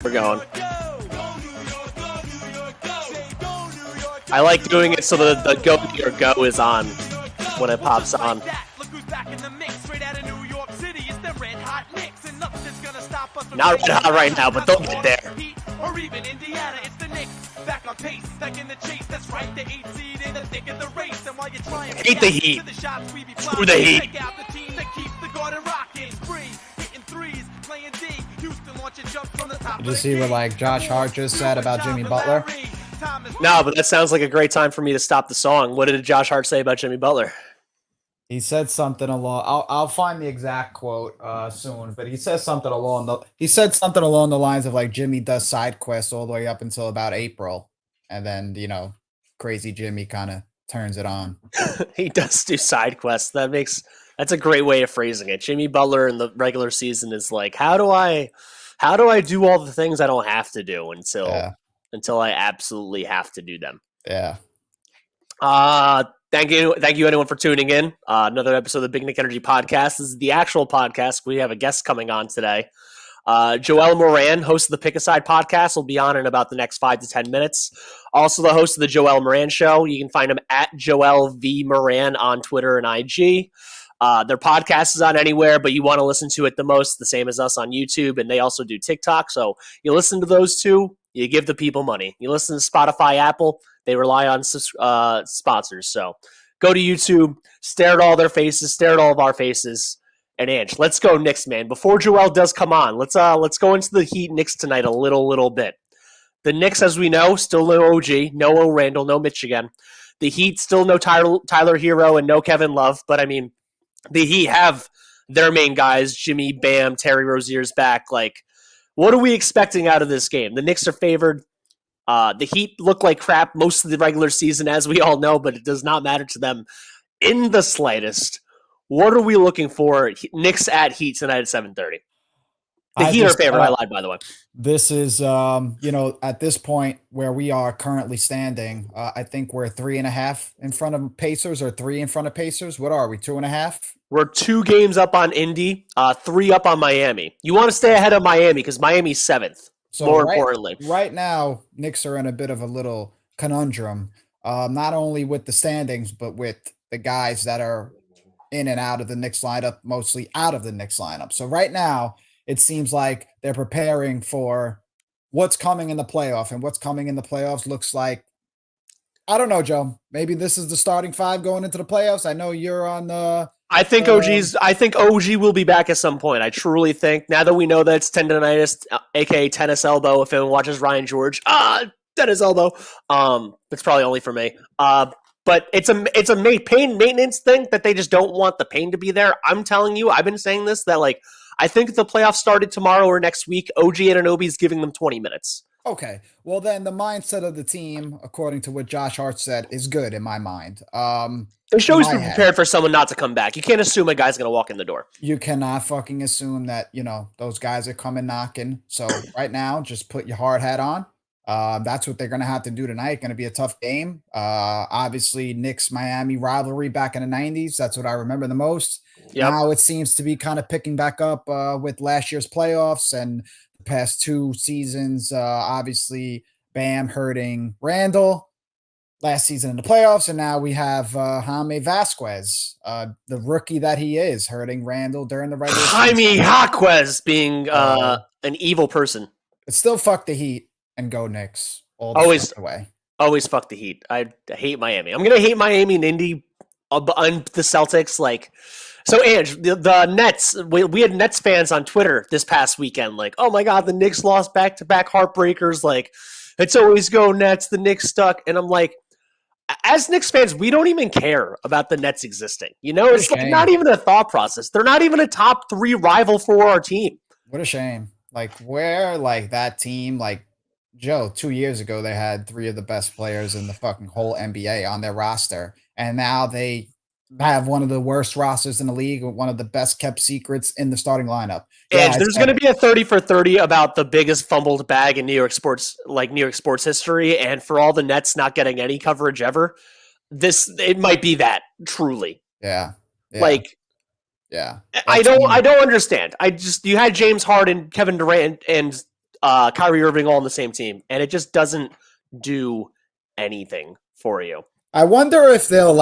We're going. I like doing it so that the Go New York Go is on when it pops on. Not red hot right now, but they'll get there. Or even Indiana, it's the Knicks back on pace, back in the chase. That's right, the 8th seed in the thick of the race. And while you're trying to hate the Heat. Screw the Heat. Check out the team that keeps the Garden rocking. Free, hitting threes, playing D. Houston launching jump from the top. Did you see what like Josh Hart just said about Jimmy Butler? No, but that sounds like a great time for me to stop the song. What did Josh Hart say about Jimmy Butler? He said something along. I'll find the exact quote soon, but he said something along the lines of like Jimmy does side quests all the way up until about April, and then crazy Jimmy kind of turns it on. He does do side quests. That's a great way of phrasing it. Jimmy Butler in the regular season is like, how do I do all the things I don't have to do until I absolutely have to do them? Yeah. Thank you anyone for tuning in. Another episode of the Big Nick Energy Podcast. This is the actual podcast. We have a guest coming on today. Joel Moran, host of the Pick A Side podcast, will be on in about the next 5 to 10 minutes. Also the host of the Joel Moran Show. You can find him at Joel V. Moran on Twitter and IG. Their podcast is on anywhere, but you want to listen to it the most, the same as us on YouTube, and they also do TikTok. So you listen to those two, you give the people money. You listen to Spotify, Apple, they rely on sponsors. So go to YouTube, stare at all their faces, stare at all of our faces. And Ange, let's go Knicks, man. Before Joel does come on, let's go into the Heat Knicks tonight a little bit. The Knicks, as we know, still no OG, no O. Randall, no Mitch again. The Heat still no Tyler Hero and no Kevin Love. But I mean, the Heat have their main guys, Jimmy, Bam, Terry Rozier's back. Like, what are we expecting out of this game? The Knicks are favored. The Heat look like crap most of the regular season, as we all know, but it does not matter to them in the slightest. What are we looking for? Knicks at Heat tonight at 7:30. The Heat are favored. I lied, by the way. This is, at this point where we are currently standing, I think we're 3.5 in front of Pacers or 3 in front of Pacers. What are we, 2.5? We're 2 games up on Indy, 3 up on Miami. You want to stay ahead of Miami because Miami's 7th. So more importantly, right now, Knicks are in a bit of a little conundrum, not only with the standings, but with the guys that are in and out of the Knicks lineup, mostly out of the Knicks lineup. So right now, it seems like they're preparing for what's coming in the playoff, and what's coming in the playoffs looks like, I don't know, Joe. Maybe this is the starting 5 going into the playoffs. I know you're on the. I think OG will be back at some point. I truly think, now that we know that it's tendonitis, aka tennis elbow. If anyone watches Ryan George, tennis elbow. It's probably only for me. But it's a pain maintenance thing that they just don't want the pain to be there. I'm telling you, I've been saying this, that like, I think if the playoffs started tomorrow or next week, OG Anunoby is giving them 20 minutes. Okay. Well, then the mindset of the team, according to what Josh Hart said, is good in my mind. They should always be prepared for someone not to come back. You can't assume a guy's going to walk in the door. You cannot fucking assume that, those guys are coming knocking. So right now, just put your hard hat on. That's what they're going to have to do tonight. Going to be a tough game. Obviously, Knicks-Miami rivalry back in the 90s. That's what I remember the most. Yep. Now it seems to be kind of picking back up with last year's playoffs and the past 2 seasons. Obviously, Bam hurting Randall last season in the playoffs. And now we have Jaime Vasquez, the rookie that he is, hurting Randall during the regular season. Jaime Vasquez being an evil person. But still fuck the Heat and go Knicks all the way. Always fuck the Heat. I hate Miami. I'm going to hate Miami and Indy on the Celtics. Like, so Ange, the Nets, we had Nets fans on Twitter this past weekend. Like, oh my God, the Knicks lost back-to-back heartbreakers. Like, it's always go Nets, the Knicks stuck. And I'm like, as Knicks fans, we don't even care about the Nets existing. It's like not even a thought process. They're not even a top 3 rival for our team. What a shame. Like, where, like, that team, like, Joe, 2 years ago, they had 3 of the best players in the fucking whole NBA on their roster. And now they have one of the worst rosters in the league, one of the best kept secrets in the starting lineup. Yeah, there's going to be a 30 for 30 about the biggest fumbled bag in New York sports history. And for all the Nets not getting any coverage ever, it might be that, truly. Yeah. I don't understand. You had James Harden, Kevin Durant, and Kyrie Irving all on the same team, and it just doesn't do anything for you. I wonder if they'll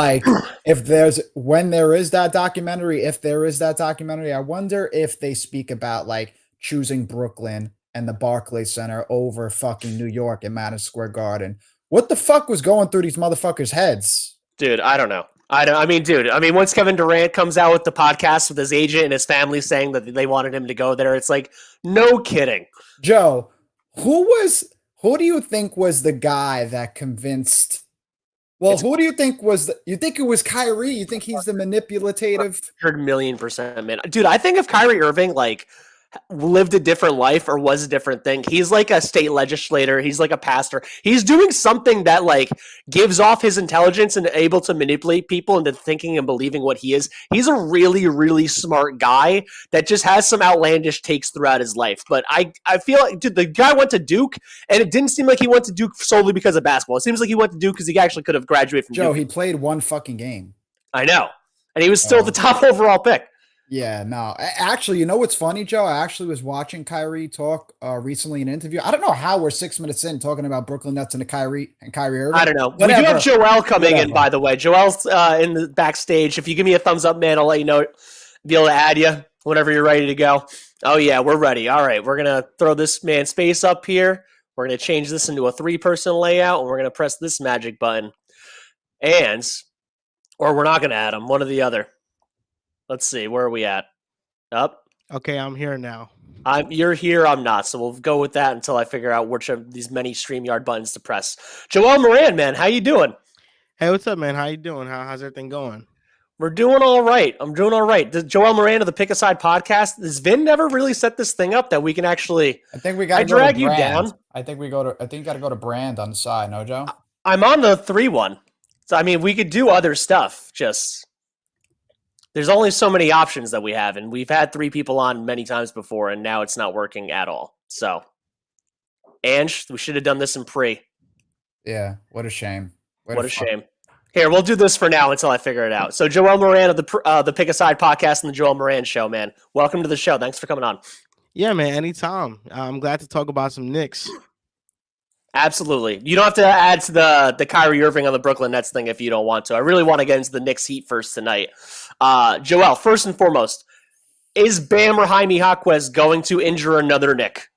if there is that documentary, I wonder if they speak about choosing Brooklyn and the Barclays Center over fucking New York and Madison Square Garden. What the fuck was going through these motherfuckers' heads? Dude, I don't know. Once Kevin Durant comes out with the podcast with his agent and his family saying that they wanted him to go there, it's like, no kidding. Joe, who do you think was the guy that convinced? Well, who do you think you think it was Kyrie? You think he's the manipulative? 100,000,000%, man. Dude, I think if Kyrie Irving, lived a different life or was a different thing, he's like a state legislator, he's like a pastor, he's doing something that gives off his intelligence and able to manipulate people into thinking and believing what he is. He's a really, really smart guy that just has some outlandish takes throughout his life. But I feel like, dude, the guy went to Duke, and it didn't seem like he went to Duke solely because of basketball. It seems like he went to Duke because he actually could have graduated from Joe, Duke. he played one fucking game. I know, and he was still the top overall pick. Yeah, no. Actually, you know what's funny, Joe? I actually was watching Kyrie talk recently in an interview. I don't know how we're 6 minutes in talking about Brooklyn Nets and Kyrie Irving. I don't know. Whatever. We do have Joel coming in, by the way. Joel's in the backstage. If you give me a thumbs up, man, I'll let you know. Be able to add you whenever you're ready to go. Oh, yeah, we're ready. All right, we're going to throw this man's face up here. We're going to change this into a 3-person layout, and we're going to press this magic button. Or we're not going to add him, one or the other. Let's see. Where are we at? Up. Okay, I'm here now. You're here. I'm not. So we'll go with that until I figure out which of these many StreamYard buttons to press. Joel Moran, man, how you doing? Hey, what's up, man? How you doing? How's everything going? We're doing all right. I'm doing all right. The Joel Moran of the Pick Aside podcast. Does Vin never really set this thing up that we can actually? I think we got to drag you down. I think you got to go to brand on the side. No, Joe. I'm on the 3-1. So we could do other stuff. Just. There's only so many options that we have, and we've had 3 people on many times before, and now it's not working at all. So, Ange, we should have done this in pre. Yeah, what a shame. What a shame. Here, we'll do this for now until I figure it out. So, Joel Moran of the Pick Aside podcast and the Joel Moran Show, man. Welcome to the show. Thanks for coming on. Yeah, man, anytime. I'm glad to talk about some Knicks. Absolutely. You don't have to add to the Kyrie Irving on the Brooklyn Nets thing if you don't want to. I really want to get into the Knicks Heat first tonight. Joel, first and foremost, is Bam or Jaime Jaquez going to injure another Knick?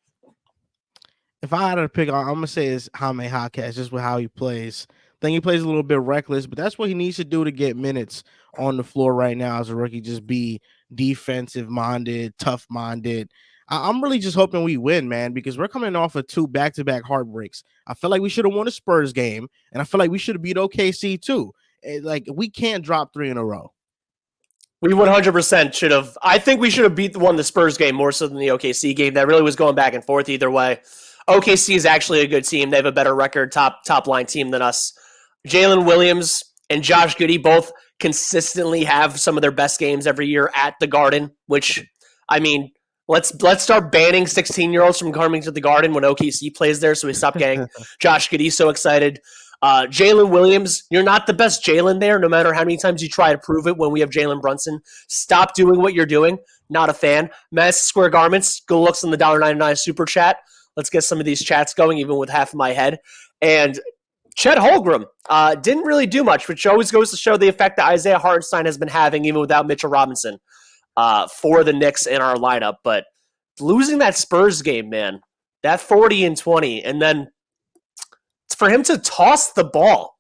If I had to pick, I'm going to say it's Jaime Jaquez, just with how he plays. I think he plays a little bit reckless, but that's what he needs to do to get minutes on the floor right now as a rookie. Just be defensive-minded, tough-minded. I'm really just hoping we win, man, because we're coming off of 2 back-to-back heartbreaks. I feel like we should have won a Spurs game, and I feel like we should have beat OKC too. We can't drop 3 in a row. We 100% should have. I think we should have won the Spurs game more so than the OKC game. That really was going back and forth either way. OKC is actually a good team. They have a better record, top line team than us. Jalen Williams and Josh Giddey both consistently have some of their best games every year at the Garden, which, let's start banning 16-year-olds from coming to the Garden when OKC plays there so we stop getting Josh Giddey so excited. Jalen Williams, you're not the best Jalen there, no matter how many times you try to prove it when we have Jalen Brunson. Stop doing what you're doing. Not a fan. Madison Square Garments, good looks in the $1.99 super chat. Let's get some of these chats going, even with half of my head. And Chet Holmgren didn't really do much, which always goes to show the effect that Isaiah Hartenstein has been having, even without Mitchell Robinson, for the Knicks in our lineup. But losing that Spurs game, man, that 40-20, and then for him to toss the ball.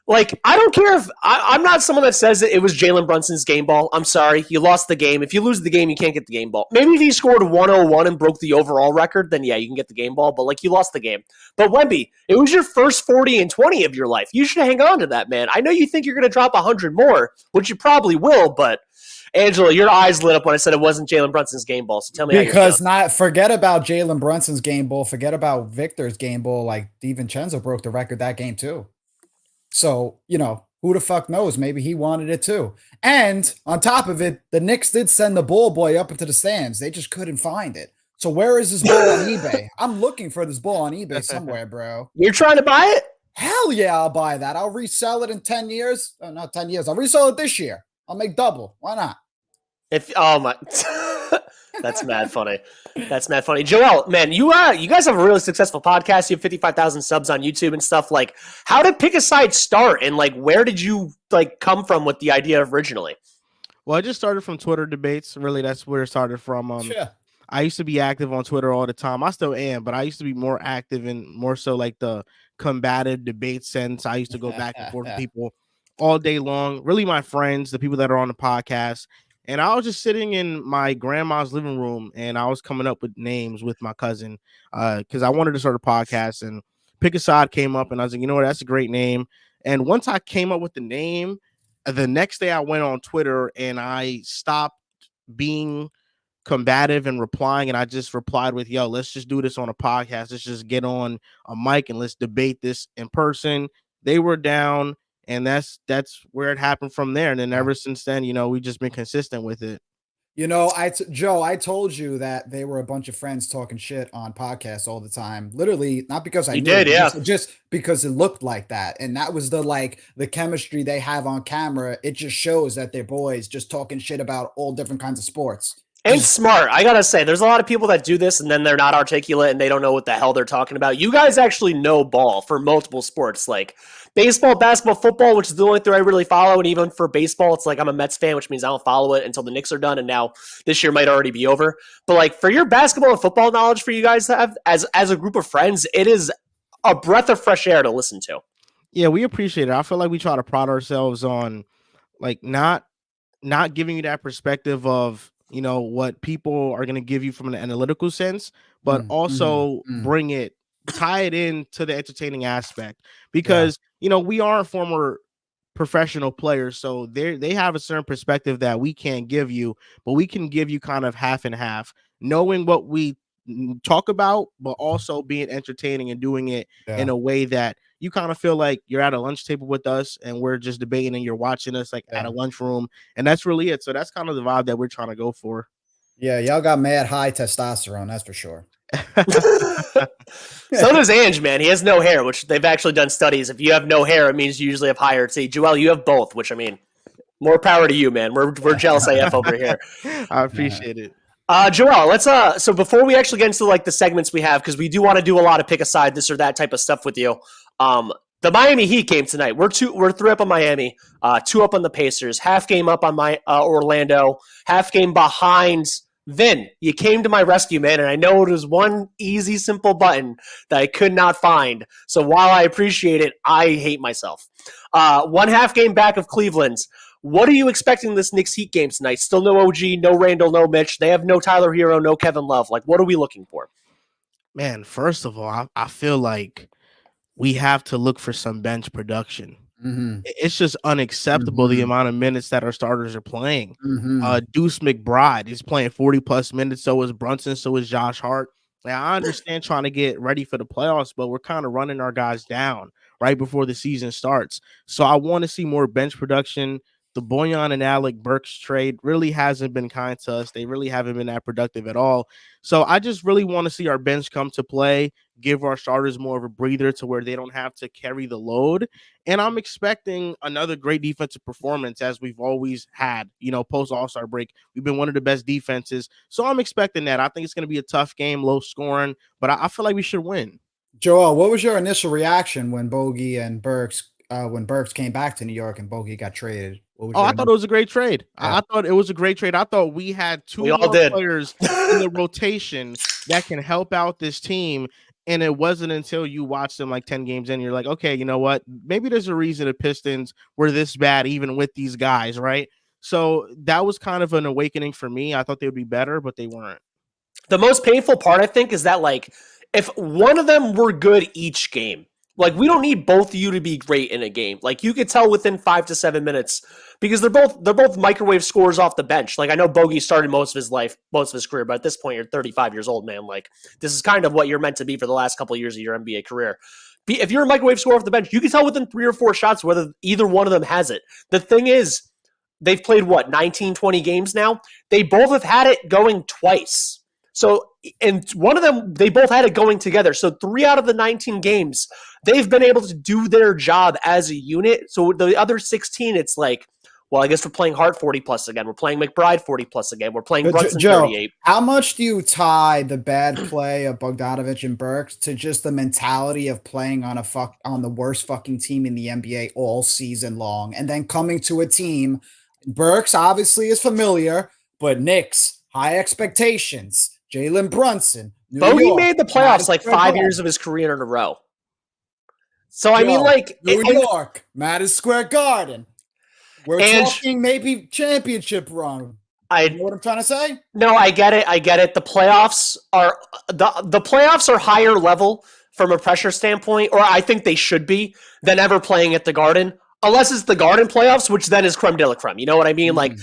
I don't care if I'm not someone that says that it was Jalen Brunson's game ball. I'm sorry. You lost the game. If you lose the game, you can't get the game ball. Maybe if he scored 101 and broke the overall record, then yeah, you can get the game ball. But you lost the game. But Wemby, it was your first 40-20 of your life. You should hang on to that, man. I know you think you're going to drop 100 more, which you probably will, but Angelo, your eyes lit up when I said it wasn't Jalen Brunson's game ball. So tell me because forget about Jalen Brunson's game ball. Forget about Victor's game ball. DiVincenzo broke the record that game too. So, who the fuck knows? Maybe he wanted it too. And on top of it, the Knicks did send the ball boy up into the stands. They just couldn't find it. So where is this ball on eBay? I'm looking for this ball on eBay somewhere, bro. You're trying to buy it? Hell yeah, I'll buy that. I'll resell it in 10 years. Not 10 years. I'll resell it this year. I'll make double. Why not? Oh my. That's mad funny. That's mad funny. Joel, man, you guys have a really successful podcast. You have 55,000 subs on YouTube and stuff. Like, how did Pick a Side start, and like, where did you like come from with the idea originally? Well, I just started from Twitter debates. Really, that's where it started from. Yeah. I used to be active on Twitter all the time. I still am, but I used to be more active and more so like the combative debate sense. I used to go back and forth with people all day long. Really, my friends, the people that are on the podcast. And I was just sitting in my grandma's living room and I was coming up with names with my cousin because I wanted to start a podcast, and Pick a Side came up and I was like, you know what, that's a great name. And once I came up with the name, the next day I went on Twitter and I stopped being combative and replying, and I just replied with, yo, let's just do this on a podcast. Let's just get on a mic and let's debate this in person. They were down, and that's where it happened from there. And then ever since then, we've just been consistent with it. Joe, I told you that they were a bunch of friends talking shit on podcasts all the time. Literally, not because I knew did, it, yeah. just because it looked like that. And that was the chemistry they have on camera. It just shows that they're boys just talking shit about all different kinds of sports. And smart. I gotta say, there's a lot of people that do this and then they're not articulate and they don't know what the hell they're talking about. You guys actually know ball for multiple sports, like baseball, basketball, football, which is the only thing I really follow. And even for baseball, it's like I'm a Mets fan, which means I don't follow it until the Knicks are done. And now this year might already be over. But like for your basketball and football knowledge for you guys to have as a group of friends, it is a breath of fresh air to listen to. Yeah, we appreciate it. I feel like we try to pride ourselves on like not giving you that perspective of what people are going to give you from an analytical sense, but also tie it in to the entertaining aspect, because we are former professional players, so they have a certain perspective that we can't give you, but we can give you kind of half and half, knowing what we talk about, but also being entertaining and doing it in a way that you kind of feel like you're at a lunch table with us and we're just debating and you're watching us like at a lunchroom. And that's really it. So that's kind of the vibe that we're trying to go for. Yeah, y'all got mad high testosterone, that's for sure. So does Ange, man. He has no hair, which they've actually done studies. If you have no hair, it means you usually have higher T. Joel, you have both, which I mean, more power to you, man. We're jealous AF over here. I appreciate it. Joel, let's so before we actually get into like the segments we have, because we do want to do a lot of pick a side, this or that type of stuff with you. The Miami Heat game tonight. We're 3 up on Miami, 2 up on the Pacers, half game up on my Orlando, half game behind Vin. You came to my rescue, man, and I know it was one easy, simple button that I could not find. So while I appreciate it, I hate myself. 1 half game back of Cleveland. What are you expecting this Knicks Heat game tonight? Still no OG, no Randall, no Mitch. They have no Tyler Hero, no Kevin Love. Like, what are we looking for? Man, first of all, I feel like we have to look for some bench production. It's just unacceptable the amount of minutes that our starters are playing. Deuce McBride is playing 40-plus minutes. So is Brunson. So is Josh Hart. Now, I understand trying to get ready for the playoffs, but we're kind of running our guys down right before the season starts. So I want to see more bench production. The Boyan and Alec Burks trade really hasn't been kind to us. They really haven't been that productive at all. So I just really want to see our bench come to play, give our starters more of a breather to where they don't have to carry the load. And I'm expecting another great defensive performance as we've always had, post All-Star break. We've been one of the best defenses. So I'm expecting that. I think it's going to be a tough game, low scoring, but I feel like we should win. Joel, what was your initial reaction when Bogey and Burks, when Burks came back to New York and Bogey got traded? I thought it was a great trade. Yeah. I thought it was a great trade. I thought we had 2 more players in the rotation that can help out this team. And it wasn't until you watched them like 10 games in, you're like, okay, you know what? Maybe there's a reason the Pistons were this bad, even with these guys, right? So that was kind of an awakening for me. I thought they would be better, but they weren't. The most painful part, I think, is that like if one of them were good each game, like we don't need both of you to be great in a game. Like you could tell within 5 to 7 minutes because they're both microwave scorers off the bench. Like I know Bogey started most of his career, but at this point you're 35 years old, man. Like this is kind of what you're meant to be for the last couple of years of your NBA career. If you're a microwave scorer off the bench, you can tell within 3 or 4 shots whether either one of them has it. The thing is, they've played 19, 20 games now. They both have had it going twice. So, and one of them, they both had it going together. So 3 out of the 19 games, they've been able to do their job as a unit. So the other 16, it's like Well, I guess we're playing Hart 40+ again. We're playing McBride 40+ again. We're playing But Brunson Joe, 38. how much do you tie the bad play of Bogdanovich and Burks to just the mentality of playing on the worst fucking team in the NBA all season long, and then coming to a team? Burks obviously is familiar, but Knicks, high expectations. Jalen Brunson, New Bogey York, made the playoffs Madison like Square 5 Garden. years of his career in a row. So, I mean, Joe, like... New York, Madison Square Garden. We're talking maybe championship run. You know what I'm trying to say? No, I get it. The playoffs are the playoffs are higher level from a pressure standpoint, or I think they should be, than ever playing at the Garden. Unless it's the Garden playoffs, which then is creme de la creme. You know what I mean? Like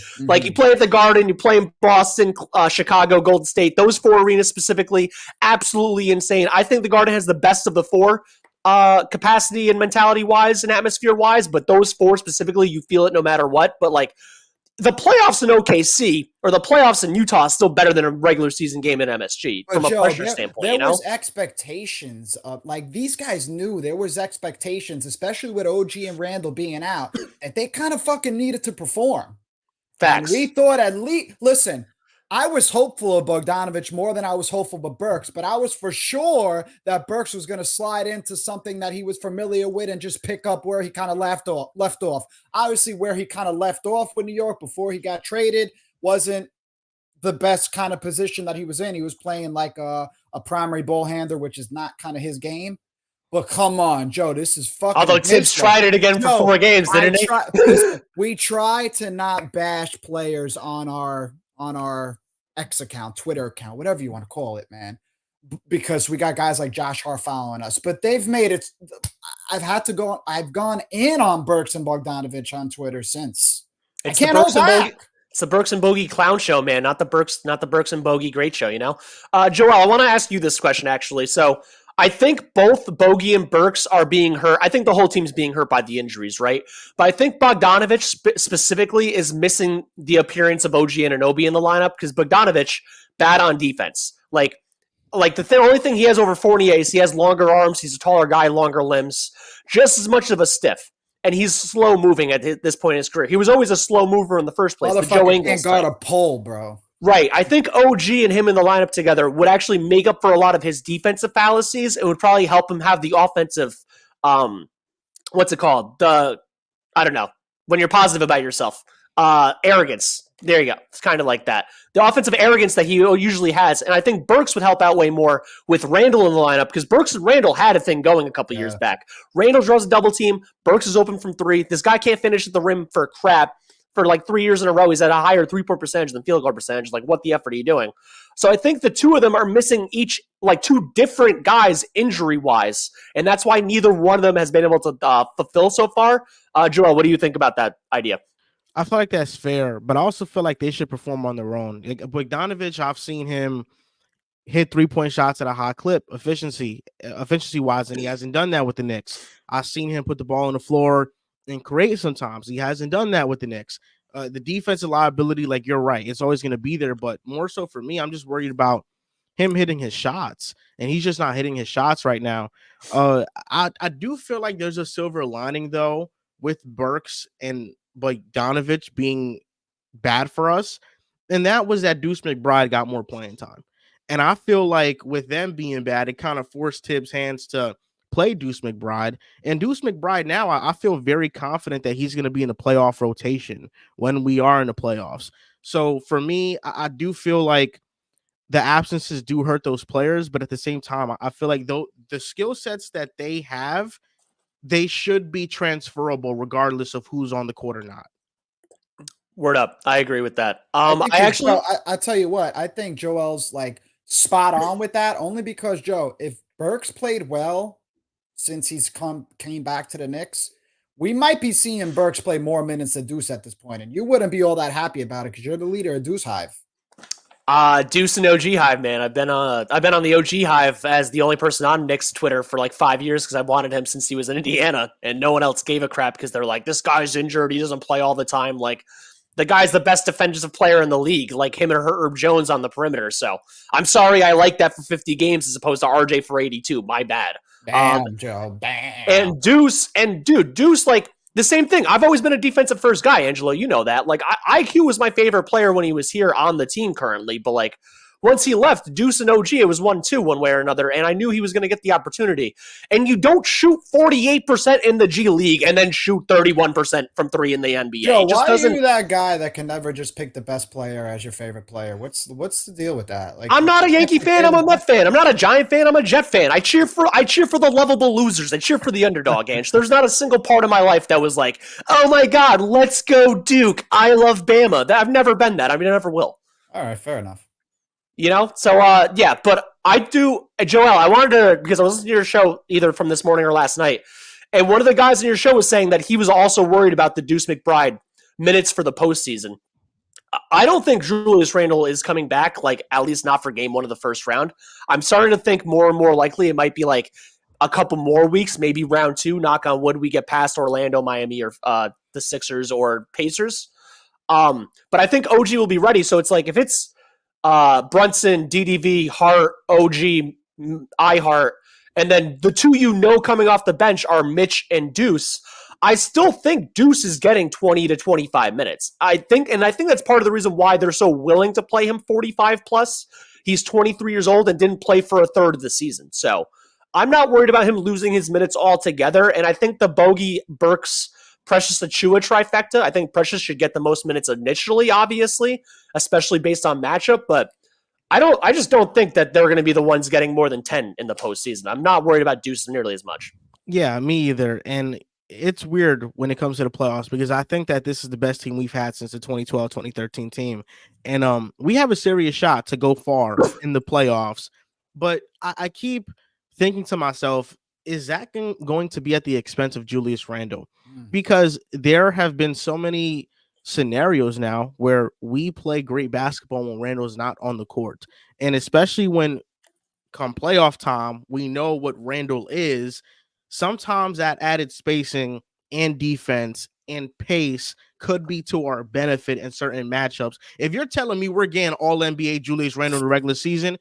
you play at the Garden, you play in Boston, Chicago, Golden State. Those 4 arenas specifically, absolutely insane. I think the Garden has the best of the 4, capacity and mentality wise and atmosphere wise. But those 4 specifically, you feel it no matter what. But like the playoffs in OKC or the playoffs in Utah is still better than a regular season game in MSG from a pressure standpoint. There was expectations of, like, these guys knew there was expectations, especially with OG and Randall being out, that they kind of fucking needed to perform. Facts. And we thought at least, listen, I was hopeful of Bogdanovich more than I was hopeful of Burks, but I was for sure that Burks was going to slide into something that he was familiar with and just pick up where he kind of left off. Obviously, where he kind of left off with New York before he got traded wasn't the best kind of position that he was in. He was playing like a primary ball handler, which is not kind of his game. But come on, Joe, this is fucking. Although Tibbs tried it again for 4 games, didn't he? Listen, we try to not bash players on our X account, Twitter account, whatever you want to call it, man, because we got guys like Josh Hart following us, but they've made it. I've gone in on Burks and Bogdanovich on Twitter since. It's I can't hold back. It's the Burks and Bogey clown show, man, not the Burks and Bogey great show, you know? Joel, I want to ask you this question, actually. So I think both Bogey and Burks are being hurt. I think the whole team's being hurt by the injuries, right? But I think Bogdanovich specifically is missing the appearance of OG Anunoby in the lineup because Bogdanovich, bad on defense. Like the only thing he has over Fournier is he has longer arms. He's a taller guy, longer limbs, just as much of a stiff. And he's slow moving at this point in his career. He was always a slow mover in the first place. The Joe Ingles can't guard a pole, bro. Right. I think OG and him in the lineup together would actually make up for a lot of his defensive fallacies. It would probably help him have the offensive, what's it called? I don't know. When you're positive about yourself. Arrogance. There you go. It's kind of like that. The offensive arrogance that he usually has. And I think Burks would help out way more with Randall in the lineup because Burks and Randall had a thing going a couple years back. Randall draws a double team. Burks is open from 3. This guy can't finish at the rim for crap. For like 3 years in a row, he's at a higher 3-point percentage than field goal percentage. Like, what the effort are you doing? So I think the 2 of them are missing each, like 2 different guys injury-wise. And that's why neither one of them has been able to fulfill so far. Joel, what do you think about that idea? I feel like that's fair, but I also feel like they should perform on their own. Bogdanovich, I've seen him hit 3-point shots at a high clip, efficiency-wise, and he hasn't done that with the Knicks. I've seen him put the ball on the floor and create sometimes. He hasn't done that with the Knicks. The defensive liability, like you're right, it's always going to be there, but more so for me, I'm just worried about him hitting his shots, and he's just not hitting his shots right now. I do feel like there's a silver lining, though, with Burks and Bogdanovich being bad for us, and that was that Deuce McBride got more playing time. And I feel like with them being bad, it kind of forced Tibbs' hands to play Deuce McBride. And Deuce McBride now, I feel very confident that he's going to be in the playoff rotation when we are in the playoffs. So for me, I do feel like the absences do hurt those players, but at the same time, I feel like the skill sets that they have, they should be transferable regardless of who's on the court or not. Word up. I agree with that. I tell you what, I think Joel's like spot on with that only because, Joe, if Burks played well since he's came back to the Knicks, we might be seeing Burks play more minutes than Deuce at this point, and you wouldn't be all that happy about it because you're the leader of Deuce Hive. Deuce and OG Hive, man. I've been on the OG Hive as the only person on Knicks Twitter for like 5 years because I wanted him since he was in Indiana, and no one else gave a crap because they're like, this guy's injured, he doesn't play all the time. Like, the guy's the best defensive player in the league, like him and Herb Jones on the perimeter. So I'm sorry I like that for 50 games as opposed to RJ for 82. My bad. Damn, Joe. Damn. And Deuce, Deuce, like, The same thing. I've always been a defensive first guy, Angelo. You know that. Like, IQ was my favorite player when he was here on the team currently, but like once he left, Deuce and OG, it was 1-2 one way or another, and I knew he was going to get the opportunity. And you don't shoot 48% in the G League and then shoot 31% from three in the NBA. Joe, why are you that guy that can never just pick the best player as your favorite player? What's the deal with that? Like, I'm not a Yankee fan. I'm a Met fan. I'm not a Giant fan. I'm a Jet fan. I cheer for the lovable losers. I cheer for the underdog, Ange. There's not a single part of my life that was like, oh my God, let's go Duke. I love Bama. I've never been that. I mean, I never will. All right, fair enough. You know, so yeah, but I do, Joel. I wanted to, because I was listening to your show either from this morning or last night, and one of the guys in your show was saying that he was also worried about the Deuce McBride minutes for the postseason. I don't think Julius Randle is coming back, like at least not for game one of the first round. I'm starting to think more and more likely it might be like a couple more weeks, maybe round two. Knock on wood, we get past Orlando, Miami, or the Sixers or Pacers. But I think OG will be ready. So it's like if it's Brunson, DDV, Hart, OG, iHeart, and then the two coming off the bench are Mitch and Deuce. I still think Deuce is getting 20 to 25 minutes. I think that's part of the reason why they're so willing to play him 45 plus. He's 23 years old and didn't play for a third of the season. So I'm not worried about him losing his minutes altogether. And I think the Bogey, Burks, Precious Achua trifecta, I think Precious should get the most minutes initially, obviously, especially based on matchup. But I just don't think that they're going to be the ones getting more than 10 in the postseason. I'm not worried about Deuce nearly as much. Yeah, me either. And it's weird when it comes to the playoffs because I think that this is the best team we've had since the 2012-2013 team. And we have a serious shot to go far in the playoffs. But I keep thinking to myself, is that going to be at the expense of Julius Randle? Because there have been so many scenarios now where we play great basketball when Randle's not on the court. And especially when come playoff time, we know what Randle is. Sometimes that added spacing and defense and pace could be to our benefit in certain matchups. If you're telling me we're getting all NBA Julius Randle in the regular season,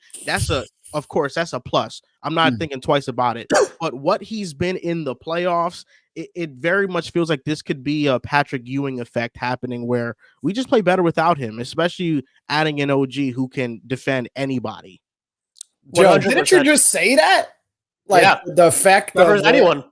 of course, that's a plus. I'm not thinking twice about it. But what he's been in the playoffs, it very much feels like this could be a Patrick Ewing effect happening where we just play better without him, especially adding an OG who can defend anybody. Joe, didn't you just say that? Like, yeah. The effect of anyone.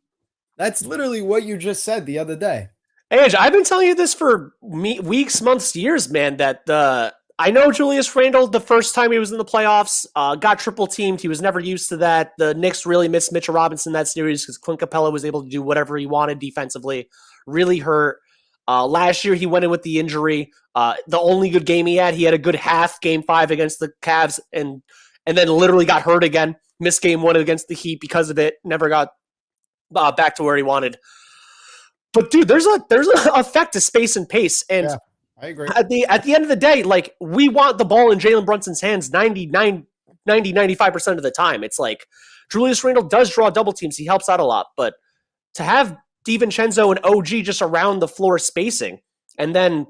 That's literally what you just said the other day. Hey, I've been telling you this for weeks, months, years, man, that I know Julius Randle, the first time he was in the playoffs, got triple teamed. He was never used to that. The Knicks really missed Mitchell Robinson that series because Clint Capella was able to do whatever he wanted defensively. Really hurt. Last year, he went in with the injury. The only good game he had a good half, game 5 against the Cavs, and then literally got hurt again. Missed game 1 against the Heat because of it. Never got back to where he wanted. But dude, there's an effect to space and pace, and yeah, I agree. At the end of the day, like we want the ball in Jalen Brunson's hands 95% of the time. It's like Julius Randle does draw double teams. He helps out a lot, but to have DiVincenzo and OG just around the floor spacing, and then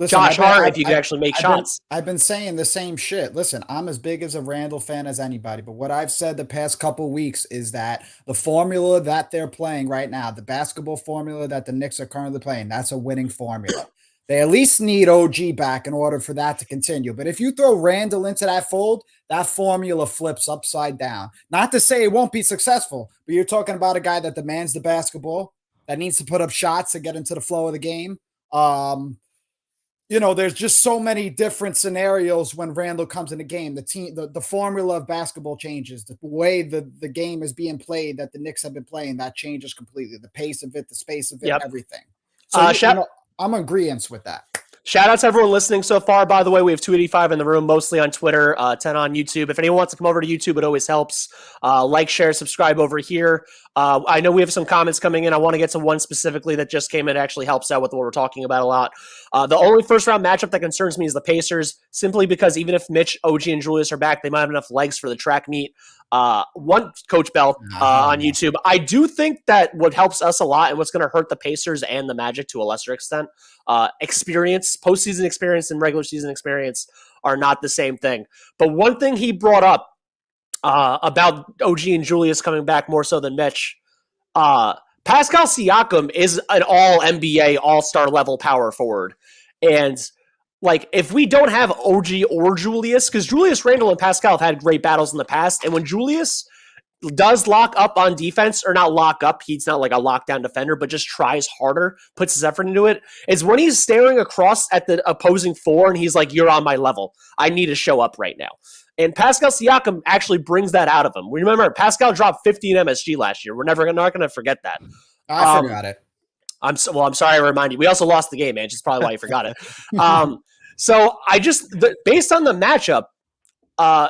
Josh Hart, if you can actually make shots. I've been saying the same shit. Listen, I'm as big as a Randle fan as anybody, but what I've said the past couple weeks is that the formula that they're playing right now, the basketball formula that the Knicks are currently playing, that's a winning formula. They at least need OG back in order for that to continue. But if you throw Randle into that fold, that formula flips upside down. Not to say it won't be successful, but you're talking about a guy that demands the basketball, that needs to put up shots to get into the flow of the game. You know, there's just so many different scenarios when Randle comes in the game. The team, the formula of basketball changes. The way the game is being played that the Knicks have been playing, that changes completely. The pace of it, the space of it, everything. So I'm in agreement with that. Shout out to everyone listening so far. By the way, we have 285 in the room, mostly on Twitter, 10 on YouTube. If anyone wants to come over to YouTube, it always helps. Like, share, subscribe over here. I know we have some comments coming in. I want to get to one specifically that just came in. It actually helps out with what we're talking about a lot. The only first-round matchup that concerns me is the Pacers, simply because even if Mitch, OG, and Julius are back, they might have enough legs for the track meet. One Coach Bell on YouTube. I do think that what helps us a lot and what's going to hurt the Pacers and the Magic to a lesser extent, experience, postseason experience and regular season experience are not the same thing. But one thing he brought up about OG and Julius coming back more so than Mitch, Pascal Siakam is an all NBA, all-star level power forward. And like, if we don't have OG or Julius, because Julius Randle and Pascal have had great battles in the past, and when Julius does lock up on defense, or not lock up, he's not like a lockdown defender, but just tries harder, puts his effort into it, is when he's staring across at the opposing four and he's like, you're on my level. I need to show up right now. And Pascal Siakam actually brings that out of him. We remember Pascal dropped 50 in MSG last year. We're not going to forget that. I forgot it. I'm sorry I remind you. We also lost the game, man. Which is probably why you forgot it. So based on the matchup,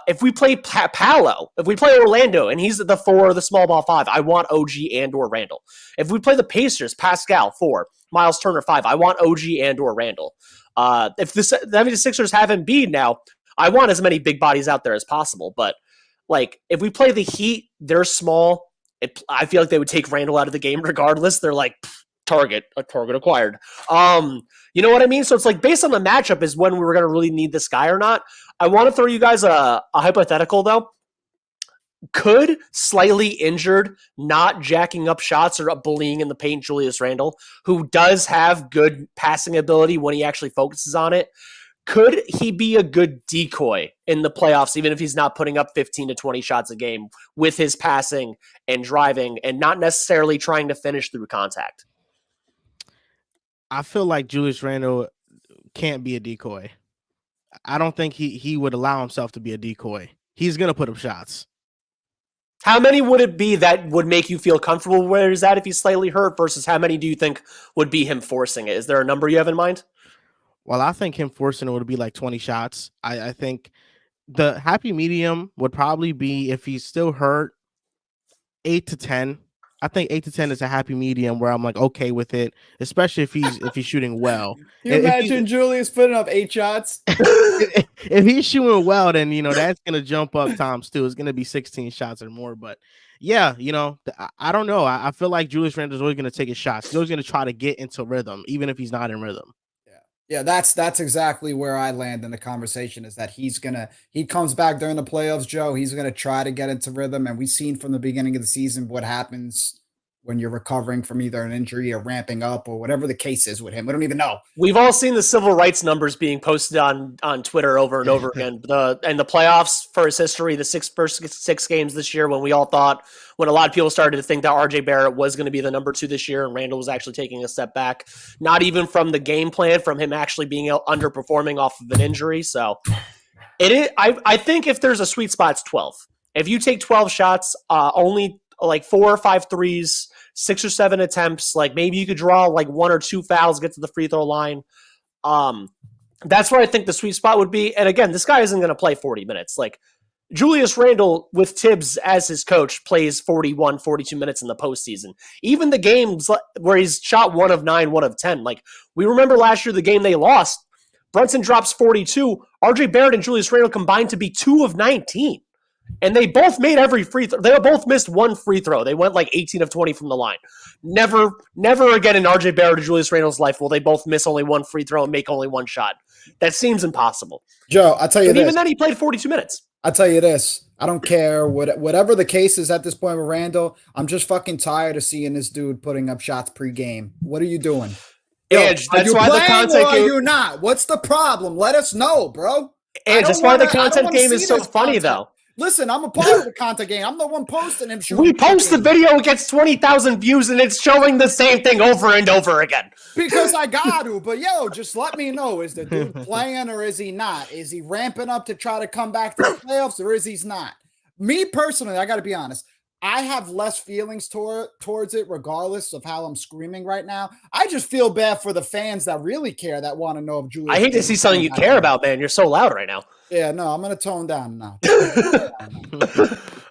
if we play Paolo, if we play Orlando, and he's the 4, the small ball 5, I want OG and or Randall. If we play the Pacers, Pascal 4, Miles Turner 5, I want OG and or Randall. If the 76ers have Embiid now, I want as many big bodies out there as possible. But like, if we play the Heat, they're small. I feel like they would take Randall out of the game regardless. They're like, target acquired. You know what I mean? So it's like, based on the matchup is when we were going to really need this guy or not. I want to throw you guys a hypothetical, though. Could slightly injured, not jacking up shots or bullying in the paint Julius Randle, who does have good passing ability when he actually focuses on it, could he be a good decoy in the playoffs, even if he's not putting up 15 to 20 shots a game with his passing and driving and not necessarily trying to finish through contact? I feel like Julius Randle can't be a decoy. I don't think he would allow himself to be a decoy. He's going to put up shots. How many would it be that would make you feel comfortable where he's at if he's slightly hurt versus how many do you think would be him forcing it? Is there a number you have in mind? Well, I think him forcing it would be like 20 shots. I think the happy medium would probably be, if he's still hurt, 8 to 10. I think 8 to 10 is a happy medium where I'm like, okay with it, especially if he's shooting well. You imagine Julius putting up 8 shots? If he's shooting well, then, that's going to jump up times 2. It's going to be 16 shots or more. But yeah, I don't know. I feel like Julius Randle is always going to take his shots. He's always going to try to get into rhythm, even if he's not in rhythm. Yeah, that's exactly where I land in the conversation, is that he comes back during the playoffs, Joe. He's going to try to get into rhythm. And we've seen from the beginning of the season what happens when you're recovering from either an injury or ramping up or whatever the case is with him. We don't even know. We've all seen the civil rights numbers being posted on Twitter over and over again. And the playoffs for his history, the first 6 games this year, when a lot of people started to think that RJ Barrett was going to be the number 2 this year and Randall was actually taking a step back, not even from the game plan, from him actually being underperforming off of an injury. So I think if there's a sweet spot, it's 12. If you take 12 shots, only like 4 or 5 threes, 6 or 7 attempts, like maybe you could draw like 1 or 2 fouls, get to the free throw line. That's where I think the sweet spot would be. And again, this guy isn't going to play 40 minutes. Like, Julius Randle, with Tibbs as his coach, plays 41, 42 minutes in the postseason. Even the games where he's shot 1 of 9, 1 of 10. Like, we remember last year, the game they lost, Brunson drops 42. RJ Barrett and Julius Randle combined to be 2 of 19. And they both made every free throw. They both missed 1 free throw. They went like 18 of 20 from the line. Never again in RJ Barrett or Julius Randle's life will they both miss only 1 free throw and make only 1 shot. That seems impossible. Joe, I'll tell you this. Even then, he played 42 minutes. I'll tell you this. I don't care whatever the case is at this point with Randall. I'm just fucking tired of seeing this dude putting up shots pre-game. What are you doing? Edge, that's why the content game. Are you not? What's the problem? Let us know, bro. Edge, that's why the content game is so funny, though. Listen, I'm a part of the content game. I'm the one posting him shooting. We post the video, it gets 20,000 views, and it's showing the same thing over and over again. Because I got to. But, just let me know. Is the dude playing or is he not? Is he ramping up to try to come back to the playoffs or is he not? Me personally, I got to be honest. I have less feelings towards it, regardless of how I'm screaming right now. I just feel bad for the fans that really care, that want to know if Julius. I hate to see something you care about, man. You're so loud right now. Yeah, no, I'm going to tone down now.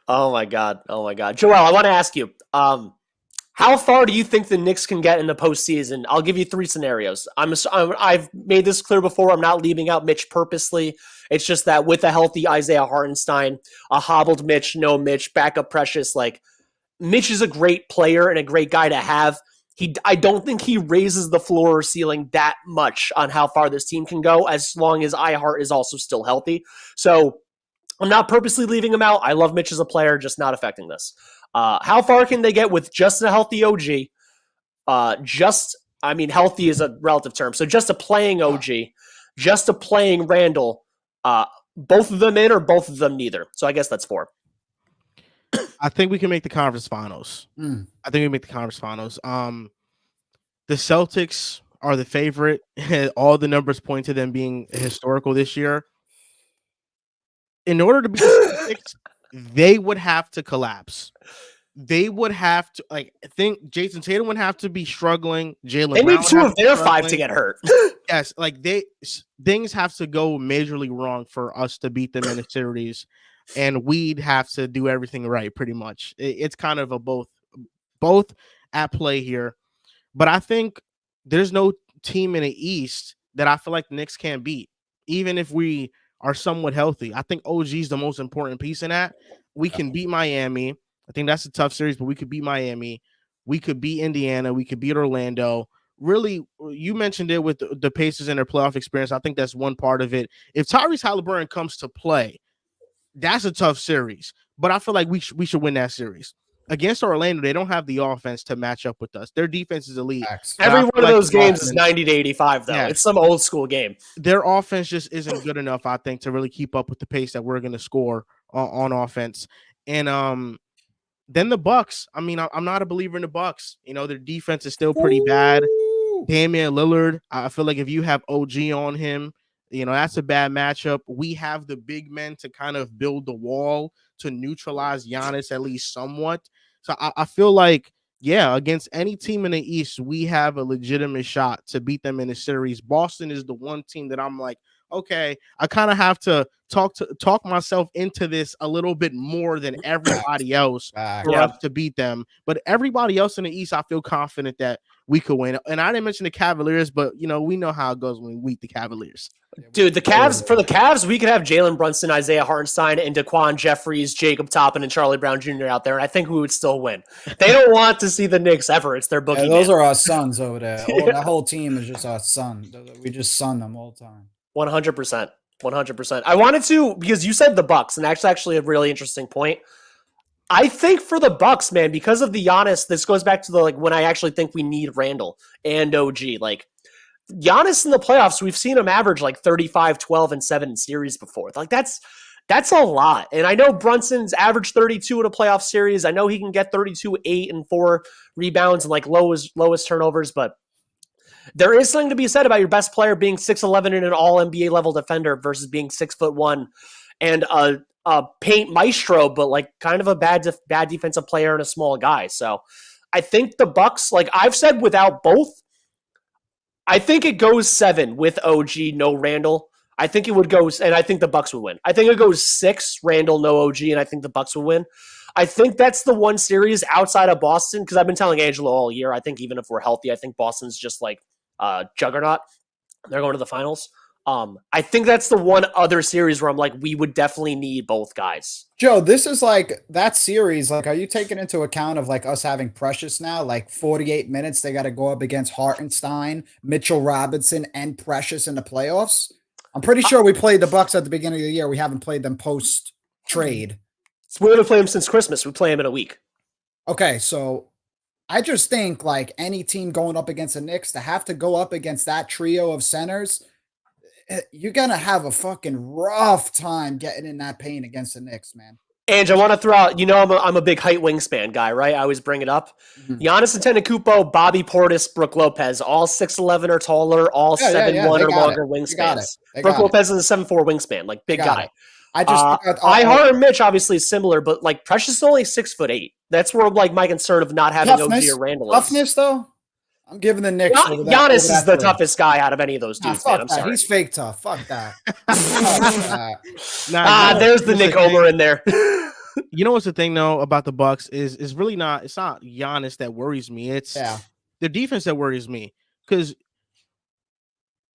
Oh my God. Joel, I want to ask you, how far do you think the Knicks can get in the postseason? I'll give you 3 scenarios. I've made this clear before. I'm not leaving out Mitch purposely. It's just that with a healthy Isaiah Hartenstein, a hobbled Mitch, no Mitch, backup Precious, like, Mitch is a great player and a great guy to have. I don't think he raises the floor or ceiling that much on how far this team can go, as long as iHeart is also still healthy. So I'm not purposely leaving him out. I love Mitch as a player, just not affecting this. How far can they get with just a healthy OG, healthy is a relative term. So just a playing OG, just a playing Randall, both of them in or both of them neither. So I guess that's 4. I think we can make the conference finals. The Celtics are the favorite. All the numbers point to them being historical this year. In order to beat the Celtics, they would have to collapse. They would have to, I think Jason Tatum would have to be struggling. Jalen They Brown need 2 of their 5 to get hurt. Yes, things have to go majorly wrong for us to beat them in a series, and we'd have to do everything right. Pretty much, it's kind of a both at play here. But I think there's no team in the East that I feel like the Knicks can't beat, even if we are somewhat healthy. I think OG is the most important piece in that. We can beat Miami. I think that's a tough series, but we could beat Miami. We could beat Indiana. We could beat Orlando. Really, you mentioned it with the Pacers and their playoff experience. I think that's one part of it. If Tyrese Halliburton comes to play, that's a tough series. But I feel like we should win that series. Against Orlando, they don't have the offense to match up with us. Their defense is elite. Every one of those games is 90 to 85, though. Yeah. It's some old school game. Their offense just isn't good enough, I think, to really keep up with the pace that we're going to score on offense. And then the Bucks. I mean, I'm not a believer in the Bucks. Their defense is still pretty bad. Damian Lillard, I feel like if you have OG on him, that's a bad matchup. We have the big men to kind of build the wall to neutralize Giannis at least somewhat. So I feel like, against any team in the East, we have a legitimate shot to beat them in a series. Boston is the one team that I'm like, okay, I kind of have to talk myself into this a little bit more than everybody else for us to beat them. But everybody else in the East, I feel confident that we could win. And I didn't mention the Cavaliers, but we know how it goes when we beat the Cavaliers. Dude, for the Cavs, we could have Jalen Brunson, Isaiah Hartenstein, and Daquan Jeffries, Jacob Toppin, and Charlie Brown Jr. out there, and I think we would still win. They don't want to see the Knicks ever. It's their bookie. Those are our sons over there. That whole team is just our son. We just son them all the time. 100%. 100%. I wanted to, because you said the Bucks, and that's actually a really interesting point. I think for the Bucks, man, because of the Giannis, this goes back to the when I actually think we need Randall and OG. Giannis in the playoffs, we've seen him average 35, 12, and 7 in series before. That's a lot. And I know Brunson's averaged 32 in a playoff series. I know he can get 32, 8, and 4 rebounds and lowest turnovers, but there is something to be said about your best player being 6'11" and an all NBA level defender versus being 6'1" and a paint maestro, but kind of a bad defensive player and a small guy. So I think the Bucks, I've said without both, I think it goes 7 with OG, no Randall. I think it would go, and I think the Bucks would win. I think it goes 6, Randall, no OG, and I think the Bucks will win. I think that's the one series outside of Boston, because I've been telling Angelo all year, I think even if we're healthy, I think Boston's just juggernaut. They're going to the finals. I think that's the one other series where I'm we would definitely need both guys. Joe, this is that series. Are you taking into account of us having Precious now? 48 minutes, they got to go up against Hartenstein, Mitchell Robinson, and Precious in the playoffs. I'm pretty sure we played the Bucks at the beginning of the year. We haven't played them post trade. So we haven't played them since Christmas. We play them in a week. Okay, so I just think any team going up against the Knicks to have to go up against that trio of centers, you're going to have a fucking rough time getting in that paint against the Knicks, man. Ange, I want to throw out, I'm a big height wingspan guy, right? I always bring it up. Mm-hmm. Giannis Antetokounmpo, Bobby Portis, Brook Lopez, all 6'11" or taller, all 7'1" or longer wingspans. Brook Lopez is a 7'4" wingspan, big guy. I and Mitch obviously is similar, but Precious is only 6'8". That's where my concern of not having OG or Randall is. Toughness, though? I'm giving the Knicks. Giannis is the toughest guy out of any of those dudes, man. I'm sorry. He's fake tough. Fuck that. There's the Nick Homer in there. You know what's the thing though about the Bucks is really not. It's not Giannis that worries me. It's the defense that worries me, because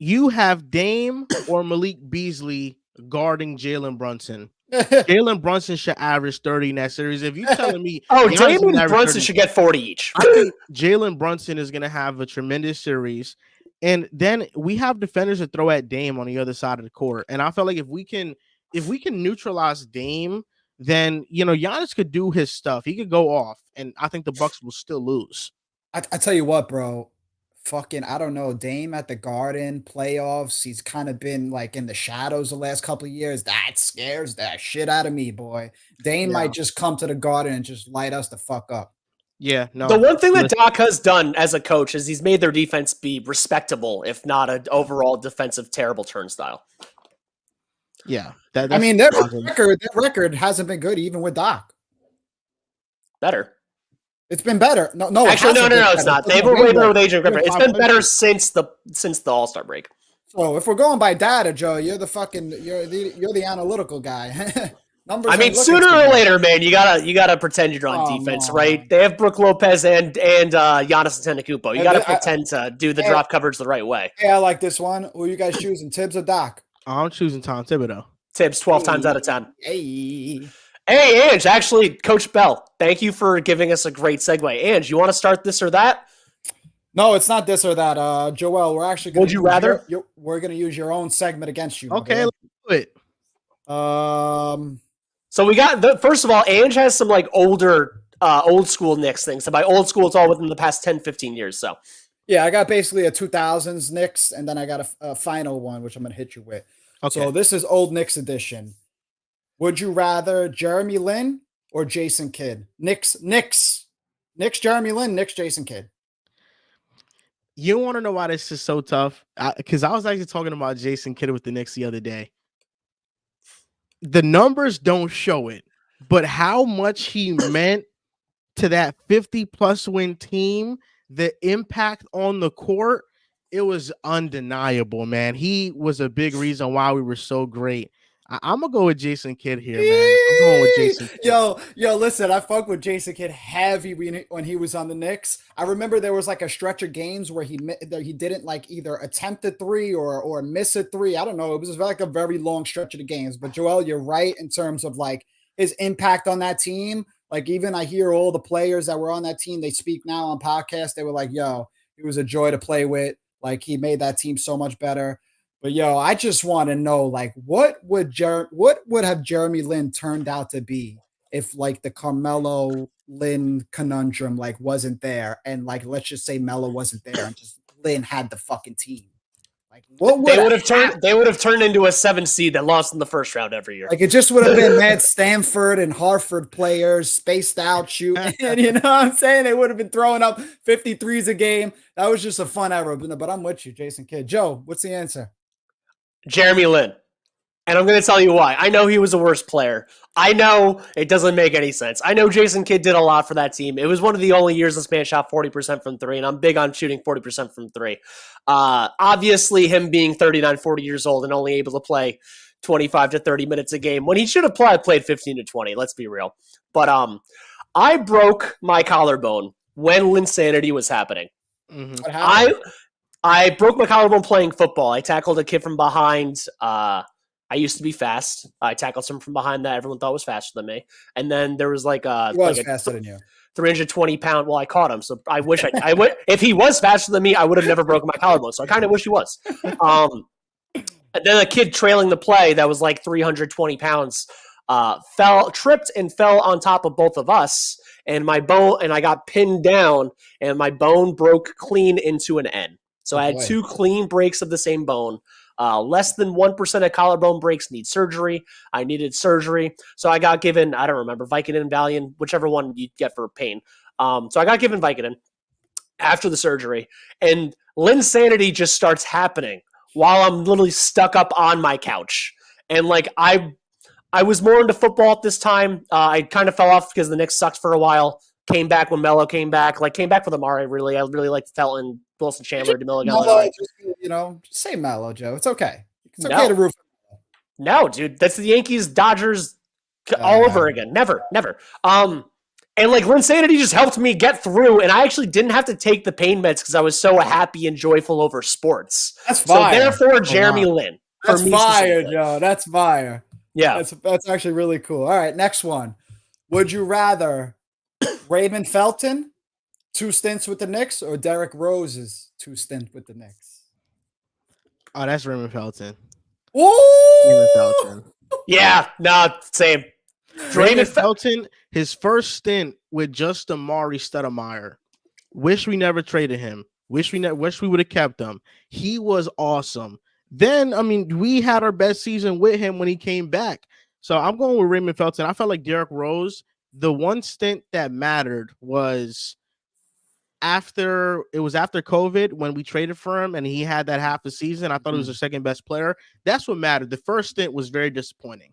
you have Dame or Malik Beasley guarding Jalen Brunson. Jalen Brunson should average 30 in that series. If you're telling me, Jalen and Brunson should get 40 each. I think Jalen Brunson is going to have a tremendous series, and then we have defenders that throw at Dame on the other side of the court. And I feel like if we can neutralize Dame, then Giannis could do his stuff. He could go off, and I think the Bucks will still lose. I tell you what, bro. Fucking, I don't know. Dame at the Garden playoffs. He's kind of been like in the shadows the last couple of years. That scares that shit out of me, boy. Dame Yeah. might just come to the Garden and just light us the fuck up. Yeah, no. The one thing that Doc has done as a coach is he's made their defense be respectable, if not an overall defensive terrible turnstile. Yeah, I mean, their record hasn't been good even with Doc. Better. It's been better. No, actually, no, it's not. They were way better with Adrian Griffin. It's been better since the All-Star break. So if we're going by data, Joe, you're the analytical guy. Numbers. I mean, sooner or later, man, you gotta pretend you're on defense, right? They have Brook Lopez and Giannis Antetokounmpo. You gotta pretend to do the drop coverage the right way. Hey, I like this one. Who are you guys choosing, Tibbs or Doc? I'm choosing Tom Thibodeau. Tibbs 12 times out of 10. Hey, Ange, actually, Coach Bell, thank you for giving us a great segue. Ange, you want to start this or that? No, it's not this or that. Joel, we're actually going Would you rather? We're going to use your own segment against you. Okay, let's do it. So we got first of all, Ange has some like older, old school Knicks things. So by old school, it's all within the past 10, 15 years. So yeah, I got basically a 2000s Knicks, and then I got a final one, which I'm going to hit you with. Okay. So this is old Knicks edition. Would you rather Jeremy Lin or Jason Kidd? Knicks, Jeremy Lin, Knicks, Jason Kidd. You want to know why this is so tough? Because I was actually talking about Jason Kidd with the Knicks the other day. The numbers don't show it, but how much he meant to that 50-plus win team, the impact on the court, it was undeniable, man. He was a big reason why we were so great. I'm gonna go with Jason Kidd here, man. I'm going with Jason Kidd. Yo, listen, I fuck with Jason Kidd heavy when he was on the Knicks. I remember there was like a stretch of games where he didn't like either attempt a three or miss a three. I don't know. It was like a very long stretch of the games. But Joel, you're right in terms of like his impact on that team. Like even I hear all the players that were on that team, they speak now on podcasts. They were like, yo, he was a joy to play with. Like he made that team so much better. But yo, I just want to know, like, what would have Jeremy Lin turned out to be if like the Carmelo Lin conundrum like wasn't there, and like let's just say Melo wasn't there, and just Lin had the fucking team. Like, what would they would have turned into a 7 seed that lost in the first round every year. Like it just would have been mad Stanford and Harvard players spaced out shooting. And you know what I'm saying? They would have been throwing up 53s a game. That was just a fun era. But I'm with you, Jason Kidd. Joe, what's the answer? Jeremy Lin. And I'm going to tell you why. I know he was a worse player. I know it doesn't make any sense. I know Jason Kidd did a lot for that team. It was one of the only years this man shot 40% from three, and I'm big on shooting 40% from three. Obviously, him being 39, 40 years old and only able to play 25 to 30 minutes a game when he should have played 15 to 20, let's be real. But I broke my collarbone when Linsanity was happening. Mm-hmm. What happened? I broke my collarbone playing football. I tackled a kid from behind. I used to be fast. I tackled someone from behind that everyone thought was faster than me. And then there was faster than you. 320-pound. Well, I caught him, so I wish I would. If he was faster than me, I would have never broken my collarbone. So I kind of wish he was. And then a kid trailing the play that was like 320 pounds tripped and fell on top of both of us, and my bone, and I got pinned down, and my bone broke clean into an N. So I had 2 clean breaks of the same bone. Less than 1% of collarbone breaks need surgery. I needed surgery. So I got given, I don't remember, Vicodin and Valium, whichever one you get for pain. So I got given Vicodin after the surgery. And Linsanity just starts happening while I'm literally stuck up on my couch. And like I was more into football at this time. I kind of fell off because the Knicks sucked for a while. Came back when Melo came back. Like came back with Amari, really. I really liked Felton, Wilson Chandler, DeMille Gallinari. Just say Melo, Joe. It's okay. It's okay to root for Melo. No, dude. That's the Yankees, Dodgers all over again. Never. And like Linsanity just helped me get through, and I actually didn't have to take the pain meds because I was so happy and joyful over sports. That's fire. So therefore, Jeremy Lin. That's fire, Joe. That's fire. Yeah. That's actually really cool. All right, next one. Would you rather Raymond Felton, 2 stints with the Knicks, or Derrick Rose's 2 stints with the Knicks? Oh, that's Raymond Felton. Ooh! Raymond Felton. Yeah, no, same. Raymond Felton, his first stint with just Amari Stoudemire Wish we never traded him. Wish we would have kept him. He was awesome. Then, I mean, we had our best season with him when he came back. So I'm going with Raymond Felton. I felt like Derrick Rose, the one stint that mattered was after COVID when we traded for him and he had that half a season. I thought he was the second best player. That's what mattered. The first stint was very disappointing.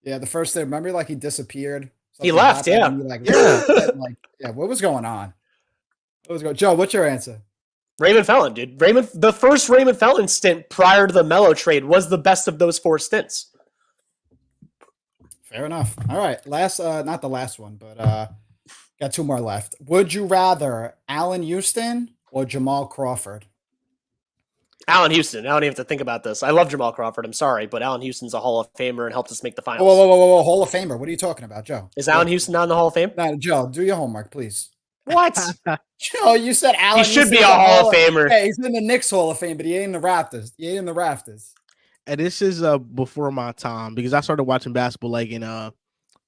Yeah, the first thing, remember, like he disappeared. He left, yeah. What was going on? Joe, what's your answer? Raymond Felton, dude. The first Raymond Felton stint prior to the Melo trade was the best of those 4 stints. Fair enough. All right, not the last one, but got 2 more left. Would you rather Allen Houston or Jamal Crawford? Allen Houston. I don't even have to think about this. I love Jamal Crawford. I'm sorry, but Allen Houston's a Hall of Famer and helped us make the finals. Whoa. Hall of Famer. What are you talking about, Joe? Is Allen Houston not in the Hall of Fame? No, Joe, do your homework, please. What? Joe, you said Allen. He should be a Hall of Famer. Hey, he's in the Knicks Hall of Fame, but he ain't in the Raptors. And this is before my time because I started watching basketball in I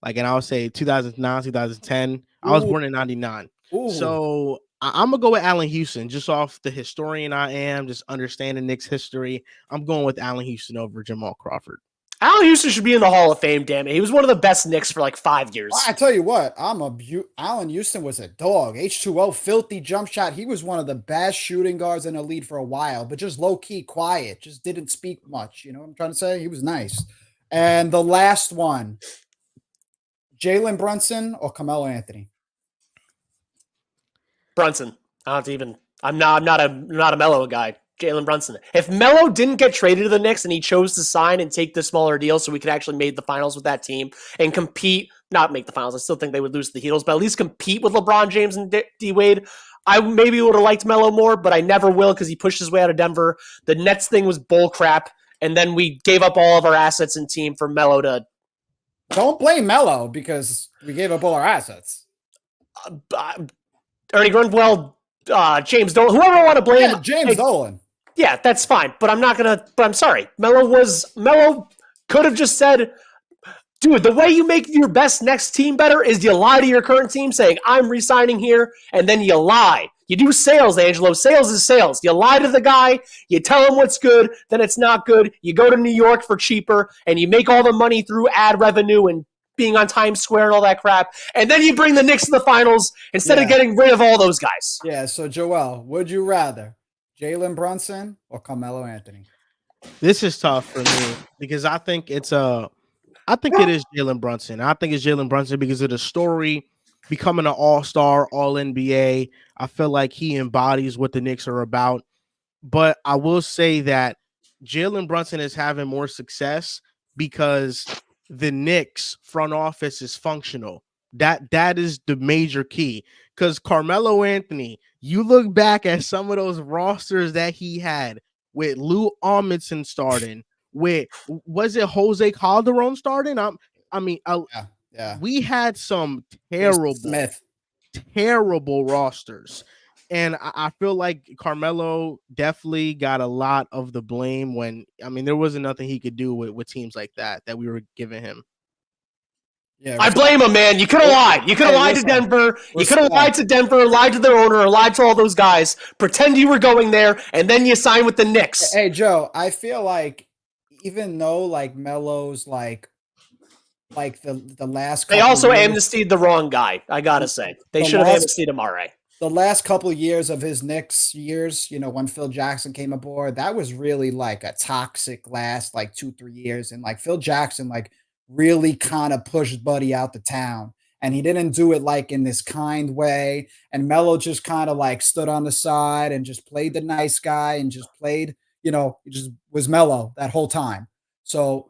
would say 2009, 2010. Ooh. I was born in 99. Ooh. So I'm going to go with Allen Houston just off the historian I am, just understanding Knicks history. I'm going with Allen Houston over Jamal Crawford. Allen Houston should be in the Hall of Fame, damn it. He was one of the best Knicks for 5 years. I tell you what, Allen Houston was a dog. H2O, filthy jump shot. He was one of the best shooting guards in the league for a while, but just low-key quiet, just didn't speak much. You know what I'm trying to say? He was nice. And the last one, Jalen Brunson or Carmelo Anthony? Brunson. I'm not a Melo guy. Jalen Brunson. If Melo didn't get traded to the Knicks and he chose to sign and take the smaller deal so we could actually make the finals with that team and compete, not make the finals, I still think they would lose to the Heatles, but at least compete with LeBron James and D-Wade, I maybe would have liked Melo more, but I never will because he pushed his way out of Denver. The Nets thing was bull crap, and then we gave up all of our assets and team for Melo to... Don't blame Melo because we gave up all our assets. Ernie Grunwald, James Dolan, whoever I want to blame. Yeah, James Dolan. Yeah, that's fine, but I'm sorry. Melo could have just said, dude, the way you make your best next team better is you lie to your current team saying, I'm re-signing here, and then you lie. You do sales, Angelo. Sales is sales. You lie to the guy, you tell him what's good, then it's not good. You go to New York for cheaper, and you make all the money through ad revenue and being on Times Square and all that crap, and then you bring the Knicks to the finals instead of getting rid of all those guys. Yeah, so Joel, would you rather Jalen Brunson or Carmelo Anthony? This is tough for me because I think it is Jalen Brunson. I think it's Jalen Brunson because of the story, becoming an all-star, all-NBA. I feel like he embodies what the Knicks are about. But I will say that Jalen Brunson is having more success because the Knicks front office is functional. That is the major key. Because Carmelo Anthony, you look back at some of those rosters that he had with Lou Amundsen starting, was it Jose Calderon starting? We had some terrible rosters. And I feel like Carmelo definitely got a lot of the blame when, there wasn't nothing he could do with teams like that we were giving him. Yeah, I blame him, man. You could have lied. You could have lied to Denver. You could have lied to Denver, lied to their owner, or lied to all those guys. Pretend you were going there, and then you sign with the Knicks. Hey, Joe, I feel like even though Melo's the last couple they also years, amnestied the wrong guy, I gotta say. They should have amnestied Amare. The last couple of years of his Knicks years, when Phil Jackson came aboard, that was really a toxic last 2-3 years. And Phil Jackson really kind of pushed Buddy out the town. And he didn't do it in this kind way. And Melo just kind of stood on the side and just played the nice guy and just played, he just was Melo that whole time. So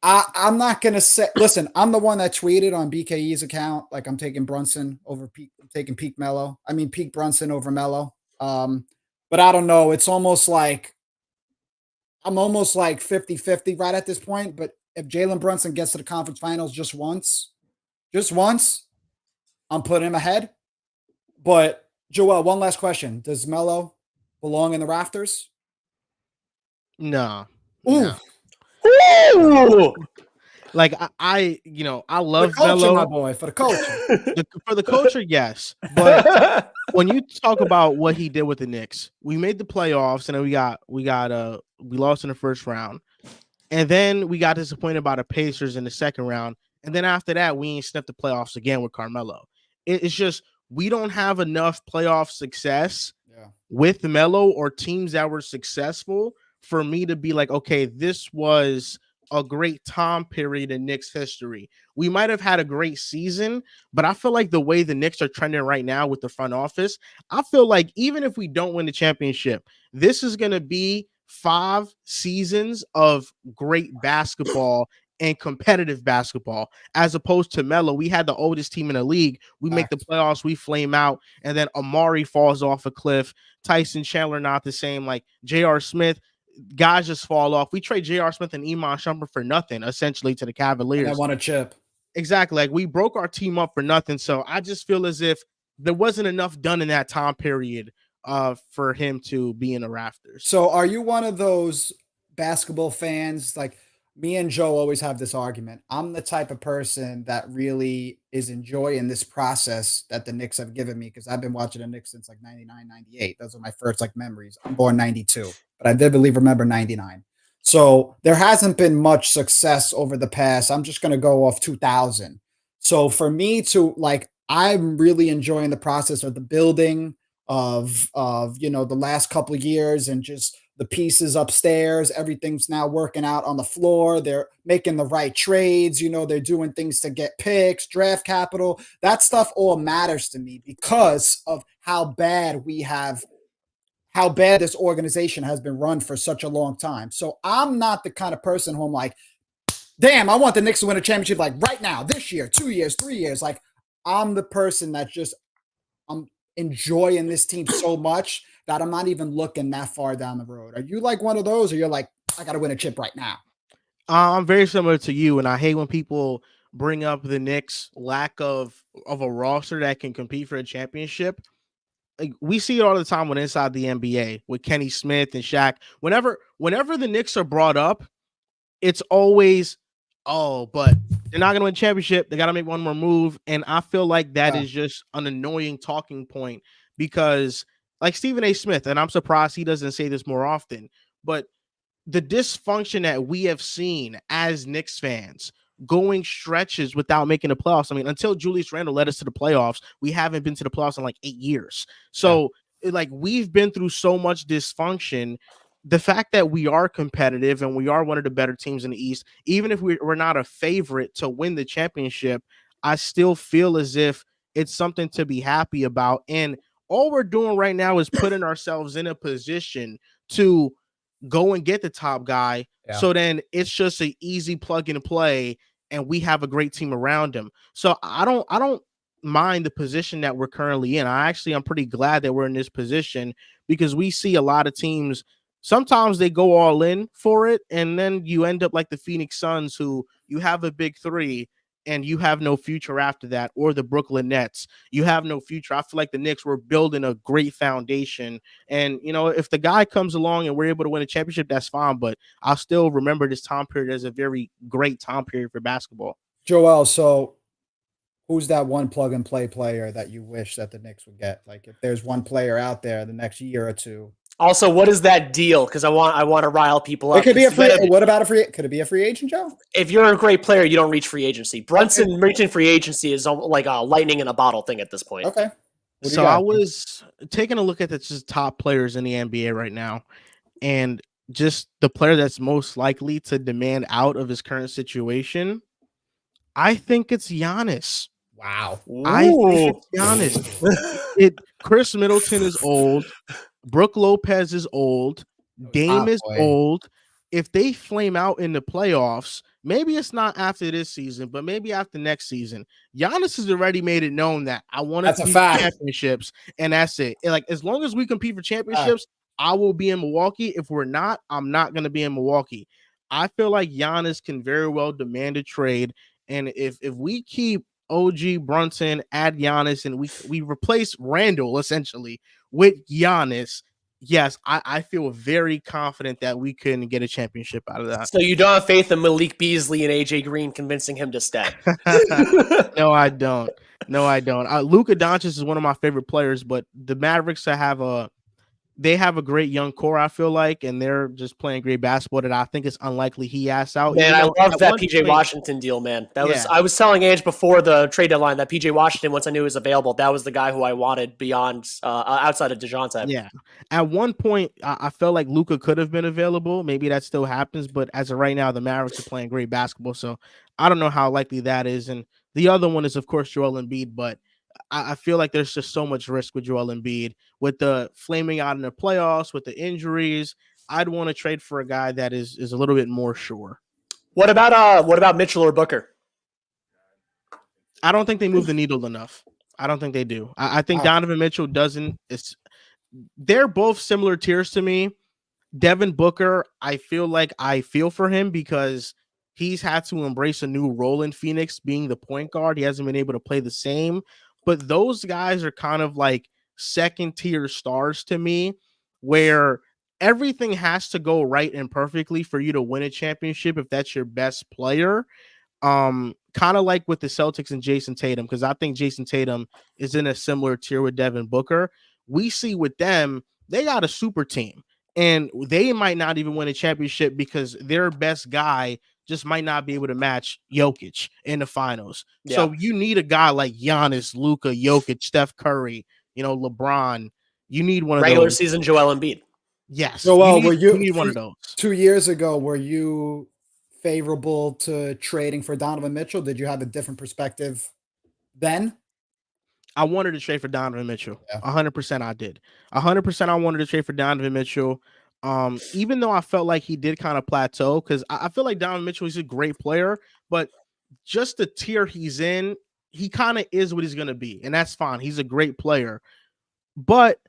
I'm not going to say, listen, I'm the one that tweeted on BKE's account. I'm taking Brunson over Peak, I'm taking Peak Brunson over Melo. But I don't know. It's almost I'm almost 50-50 right at this point. But if Jalen Brunson gets to the conference finals just once, I'm putting him ahead. But Joel, one last question. Does Melo belong in the rafters? No. Ooh. No. Ooh! Like I For the love culture, my Melo. boy. For the culture. For the culture, yes. But when you talk about what he did with the Knicks, we made the playoffs and then we lost in the first round. And then we got disappointed by the Pacers in the second round. And then after that, we ain't sniffed the playoffs again with Carmelo. It's just we don't have enough playoff success with Melo or teams that were successful for me to be like, okay, this was a great time period in Knicks history. We might have had a great season, but I feel like the way the Knicks are trending right now with the front office, I feel like even if we don't win the championship, this is going to be 5 seasons of great basketball and competitive basketball, as opposed to Melo. We had the oldest team in the league. We make the playoffs, we flame out, and then Amari falls off a cliff. Tyson Chandler not the same. Like J.R. Smith, guys just fall off. We trade J.R. Smith and Iman Shumpert for nothing, essentially, to the Cavaliers. And I want a chip. Exactly. Like we broke our team up for nothing. So I just feel as if there wasn't enough done in that time period for him to be in the rafters. So are you one of those basketball fans? Like me and Joe always have this argument. I'm the type of person that really is enjoying this process that the Knicks have given me, because I've been watching the Knicks since like 99, 98. Those are my first like memories. I'm born 92, but I vividly remember 99. So there hasn't been much success over the past. I'm just going to go off 2000. So for me to like, I'm really enjoying the process of the building of the last couple of years, and just the pieces upstairs. Everything's now working out on the floor. They're making the right trades. They're doing things to get picks, draft capital. That stuff all matters to me because of how bad this organization has been run for such a long time. So I'm not the kind of person who I'm like, damn, I want the Knicks to win a championship like right now, this year, 2 years, 3 years. Like I'm the person that I'm enjoying this team so much that I'm not even looking that far down the road. Are you like one of those, or you're like, I got to win a chip right now? I'm very similar to you, and I hate when people bring up the Knicks' lack of a roster that can compete for a championship. Like we see it all the time when inside the NBA with Kenny Smith and Shaq. Whenever the Knicks are brought up, it's always, but they're not going to win a championship. They got to make one more move. And I feel like that is just an annoying talking point, because like Stephen A. Smith, and I'm surprised he doesn't say this more often, but the dysfunction that we have seen as Knicks fans going stretches without making the playoffs. I mean, until Julius Randle led us to the playoffs, we haven't been to the playoffs in like 8 years. So like we've been through so much dysfunction. The fact that we are competitive and we are one of the better teams in the East, even if we're not a favorite to win the championship, I still feel as if it's something to be happy about. And all we're doing right now is putting ourselves in a position to go and get the top guy. So then it's just an easy plug and play, and we have a great team around him. So I don't mind the position that we're currently in. I'm pretty glad that we're in this position, because we see a lot of teams, sometimes they go all in for it, and then you end up like the Phoenix Suns, who you have a big three and you have no future after that, or the Brooklyn Nets, you have no future. I feel like the Knicks were building a great foundation, and if the guy comes along and we're able to win a championship, that's fine, but I'll still remember this time period as a very great time period for basketball. Joel, so who's that one plug and play player that you wish that the Knicks would get? Like if there's one player out there the next year or two. Also, what is that deal? Because I want to rile people up. It could be a free. What about a free? Could it be a free agent, Joe? If you're a great player, you don't reach free agency. Brunson reaching free agency is like a lightning in a bottle thing at this point. Okay. So I was taking a look at the just top players in the NBA right now, and just the player that's most likely to demand out of his current situation, I think it's Giannis. Wow. I think it's Giannis. Chris Middleton is old. Brooke Lopez is old. Dame is old. If they flame out in the playoffs, maybe it's not after this season, but maybe after next season. Giannis has already made it known that I want to compete for championships, and that's it. Like as long as we compete for championships, I will be in Milwaukee. If we're not, I'm not going to be in Milwaukee. I feel like Giannis can very well demand a trade, and if we keep OG Brunson, add Giannis, and we replace Randall essentially with Giannis, yes, I feel very confident that we can get a championship out of that. So you don't have faith in Malik Beasley and AJ Green convincing him to stay? No, I don't. No, I don't. Luka Doncic is one of my favorite players, but the Mavericks have a great young core, I feel like, and they're just playing great basketball that I think it's unlikely he asks out. Man, I love that PJ point, Washington deal, man. I was telling Ange before the trade deadline that PJ Washington, once I knew he was available, that was the guy who I wanted beyond outside of DeJounte. Yeah. At one point, I felt like Luka could have been available. Maybe that still happens, but as of right now, the Mavericks are playing great basketball, so I don't know how likely that is. And the other one is, of course, Joel Embiid, but I feel like there's just so much risk with Joel Embiid, with the flaming out in the playoffs, with the injuries. I'd want to trade for a guy that is a little bit more sure. What about Mitchell or Booker? I don't think they move the needle enough. I don't think they do. I think Donovan Mitchell doesn't. They're both similar tiers to me. Devin Booker, I feel for him because he's had to embrace a new role in Phoenix, being the point guard. He hasn't been able to play the same. But those guys are kind of like second tier stars to me, where everything has to go right and perfectly for you to win a championship if that's your best player. Kind of like with the Celtics and Jason Tatum, because I think Jason Tatum is in a similar tier with Devin Booker. We see with them, they got a super team, and they might not even win a championship because their best guy just might not be able to match Jokic in the finals. Yeah. So you need a guy like Giannis, Luka, Jokic, Steph Curry, LeBron. You need one of those. Regular season Joel Embiid. Yes. So, you need one of those. 2 years ago, were you favorable to trading for Donovan Mitchell? Did you have a different perspective then? I wanted to trade for Donovan Mitchell. 100% I did. 100% I wanted to trade for Donovan Mitchell. Even though I felt like he did kind of plateau, because I feel like Donovan Mitchell is a great player, but just the tier he's in, he kind of is what he's going to be, and that's fine. He's a great player. But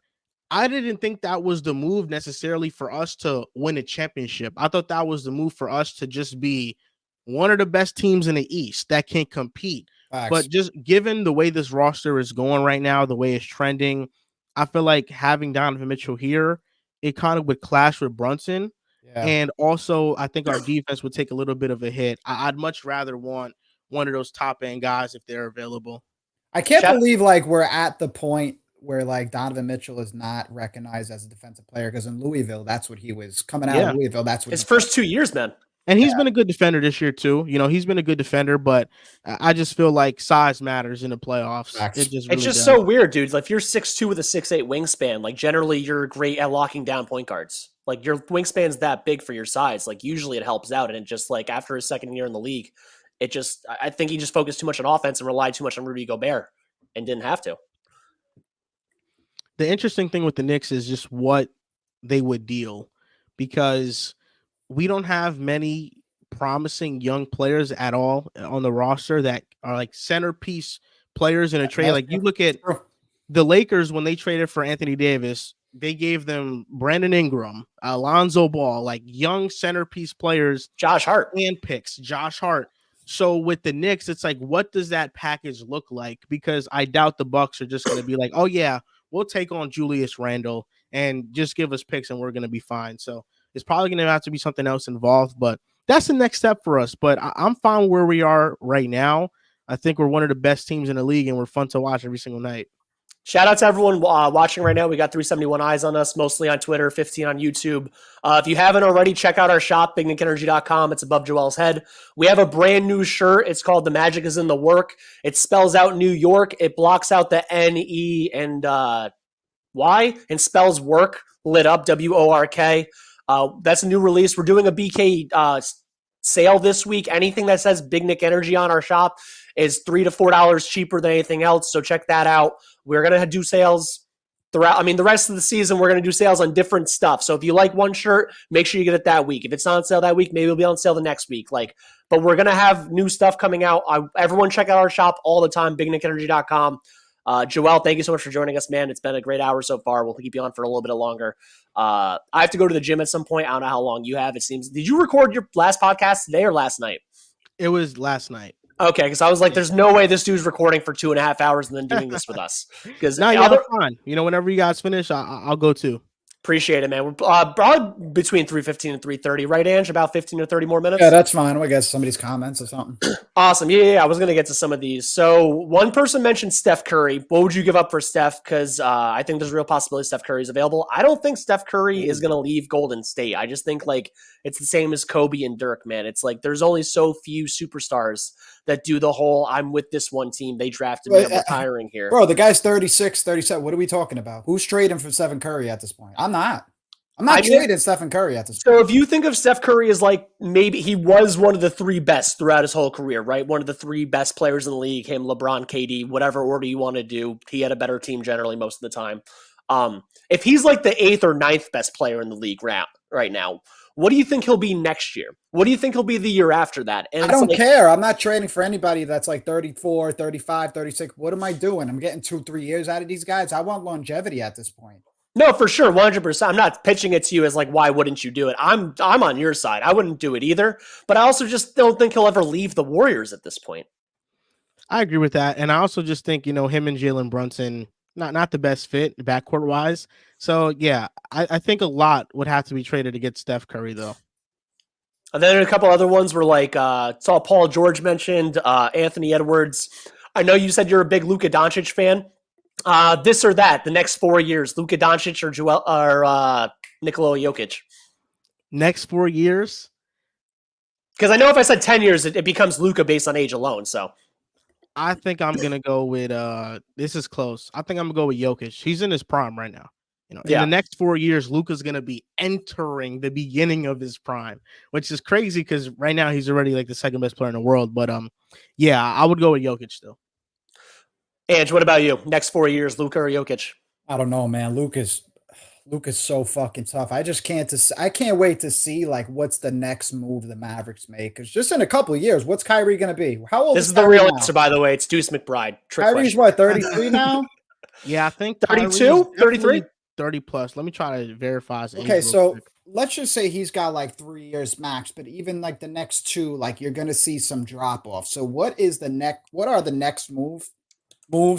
I didn't think that was the move necessarily for us to win a championship. I thought that was the move for us to just be one of the best teams in the East that can compete. Facts. But just given the way this roster is going right now, the way it's trending, I feel like having Donovan Mitchell here, it kind of would clash with Brunson. Yeah. And also, I think our defense would take a little bit of a hit. I'd much rather want one of those top-end guys if they're available. I can't believe, we're at the point where, Donovan Mitchell is not recognized as a defensive player, because in Louisville, that's what he was coming out of Louisville. That's what his first 2 years, man. And he's been a good defender this year, too. He's been a good defender, but I just feel like size matters in the playoffs. It's just so weird, dude. Like, if you're 6'2" with a 6'8" wingspan, generally you're great at locking down point guards. Your wingspan's that big for your size. Usually it helps out. And it just, after his second year in the league, I think he just focused too much on offense and relied too much on Rudy Gobert and didn't have to. The interesting thing with the Knicks is just what they would deal, because we don't have many promising young players at all on the roster that are centerpiece players in a trade. You look at the Lakers when they traded for Anthony Davis, they gave them Brandon Ingram, Alonzo Ball, young centerpiece players. Josh Hart. And picks, Josh Hart. So with the Knicks, it's what does that package look like? Because I doubt the Bucks are just going to be oh yeah, we'll take on Julius Randle and just give us picks and we're going to be fine. So it's probably going to have to be something else involved, but that's the next step for us. But I'm fine where we are right now. I think we're one of the best teams in the league, and we're fun to watch every single night. Shout out to everyone watching right now. We got 371 eyes on us, mostly on Twitter, 15 on YouTube. If you haven't already, check out our shop, bignickenergy.com. It's above Joel's head. We have a brand new shirt. It's called The Magic is in the Work. It spells out New York. It blocks out the N-E and Y and spells work, lit up, W-O-R-K. That's a new release. We're doing a BK sale this week. Anything that says Big Nick Energy on our shop is $3 to $4 cheaper than anything else. So check that out. We're going to do sales throughout. The rest of the season, we're going to do sales on different stuff. So if you like one shirt, make sure you get it that week. If it's not on sale that week, maybe it'll be on sale the next week. But we're going to have new stuff coming out. Everyone check out our shop all the time, bignickenergy.com. Joel, thank you so much for joining us, man. It's been a great hour so far. We'll keep you on for a little bit longer. I have to go to the gym at some point. I don't know how long you have. It seems. Did you record your last podcast today or last night? It was last night. Okay, because I was there's no way this dude's recording for 2.5 hours and then doing this with us. Because no, you're fine. Whenever you guys finish, I'll go too. Appreciate it, man. We're probably between 3:15 and 3:30, right, Ange? About 15 or 30 more minutes? Yeah, that's fine. I guess somebody's comments or something. Awesome. Yeah. I was going to get to some of these. So one person mentioned Steph Curry. What would you give up for Steph? Because I think there's a real possibility Steph Curry is available. I don't think Steph Curry is going to leave Golden State. I just think like it's the same as Kobe and Dirk, man. It's like there's only so few superstars that do the whole I'm with this one team. They drafted me. I'm retiring here. Bro, the guy's 36, 37. What are we talking about? Who's trading for Stephen Curry at this point? I'm not trading Stephen Curry at this point. So if you think of Steph Curry as like maybe he was one of the three best throughout his whole career, right? One of the three best players in the league, him, LeBron, KD, whatever order you want to do. He had a better team generally most of the time. If he's like the 8th or 9th best player in the league right now, what do you think he'll be next year? What do you think he'll be the year after that? And I don't care. I'm not trading for anybody that's like 34, 35, 36. What am I doing? I'm getting 2-3 years out of these guys. I want longevity at this point. No, for sure, 100%. I'm not pitching it to you as like, why wouldn't you do it? I'm on your side. I wouldn't do it either, but I also just don't think he'll ever leave the Warriors at this point. I agree with that, and I also just think him and Jalen Brunson not the best fit backcourt wise. So yeah, I think a lot would have to be traded to get Steph Curry though. And then a couple other ones were like saw Paul George mentioned, Anthony Edwards. I know you said you're a big Luka Doncic fan. This or that, the next 4 years, Luka Doncic or Nikola Jokic. Next 4 years? Because I know if I said 10 years, it becomes Luka based on age alone. So I think I'm gonna go with this is close. I think I'm gonna go with Jokic. He's in his prime right now. In the next 4 years, Luka's gonna be entering the beginning of his prime, which is crazy because right now he's already like the second best player in the world. But yeah, I would go with Jokic still. Ange, what about you? Next 4 years, Luka or Jokic? I don't know, man. Luka's so fucking tough. I can't wait to see like what's the next move the Mavericks make. Because just in a couple of years, what's Kyrie going to be? How old? This is the real answer, by the way. It's Deuce McBride. Kyrie's what, 33 now? Yeah, I think 32, 33, 30 plus. Let me try to verify. Okay, so let's just say he's got like 3 years max, but even like the next 2, like you're going to see some drop off. So what are the next moves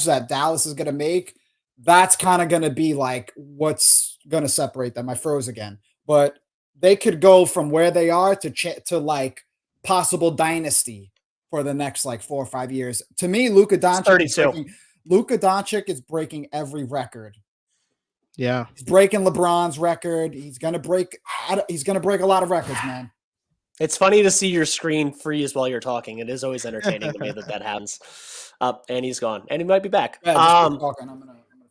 that Dallas is going to make? That's kind of going to be like what's going to separate them. I froze again, but they could go from where they are to like possible dynasty for the next like 4 or 5 years. To me, Luka Doncic is breaking every record. Yeah, he's breaking LeBron's record. He's going to break a lot of records, man. It's funny to see your screen freeze while you're talking. It is always entertaining to me that happens. And he's gone, and he might be back. Yeah,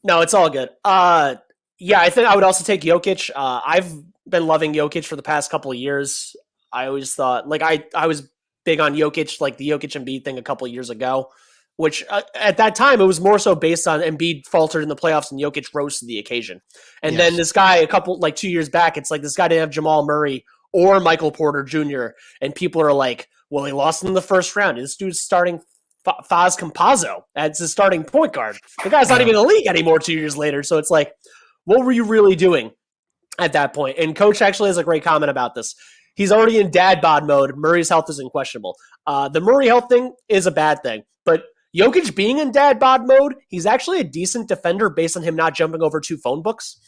no, it's all good. Yeah, I think I would also take Jokic. I've been loving Jokic for the past couple of years. I always thought, like, I was big on Jokic, like the Jokic Embiid thing a couple of years ago, which at that time it was more so based on Embiid faltered in the playoffs and Jokic rose to the occasion. And then this guy, 2 years back, it's like this guy didn't have Jamal Murray or Michael Porter Jr. And people are like, well, he lost in the first round. This dude's starting Faz Campazzo as his starting point guard. The guy's not even in the league anymore 2 years later. So it's like, what were you really doing at that point? And Coach actually has a great comment about this. He's already in dad bod mode. Murray's health is questionable. The Murray health thing is a bad thing, but Jokic being in dad bod mode, he's actually a decent defender based on him not jumping over 2 phone books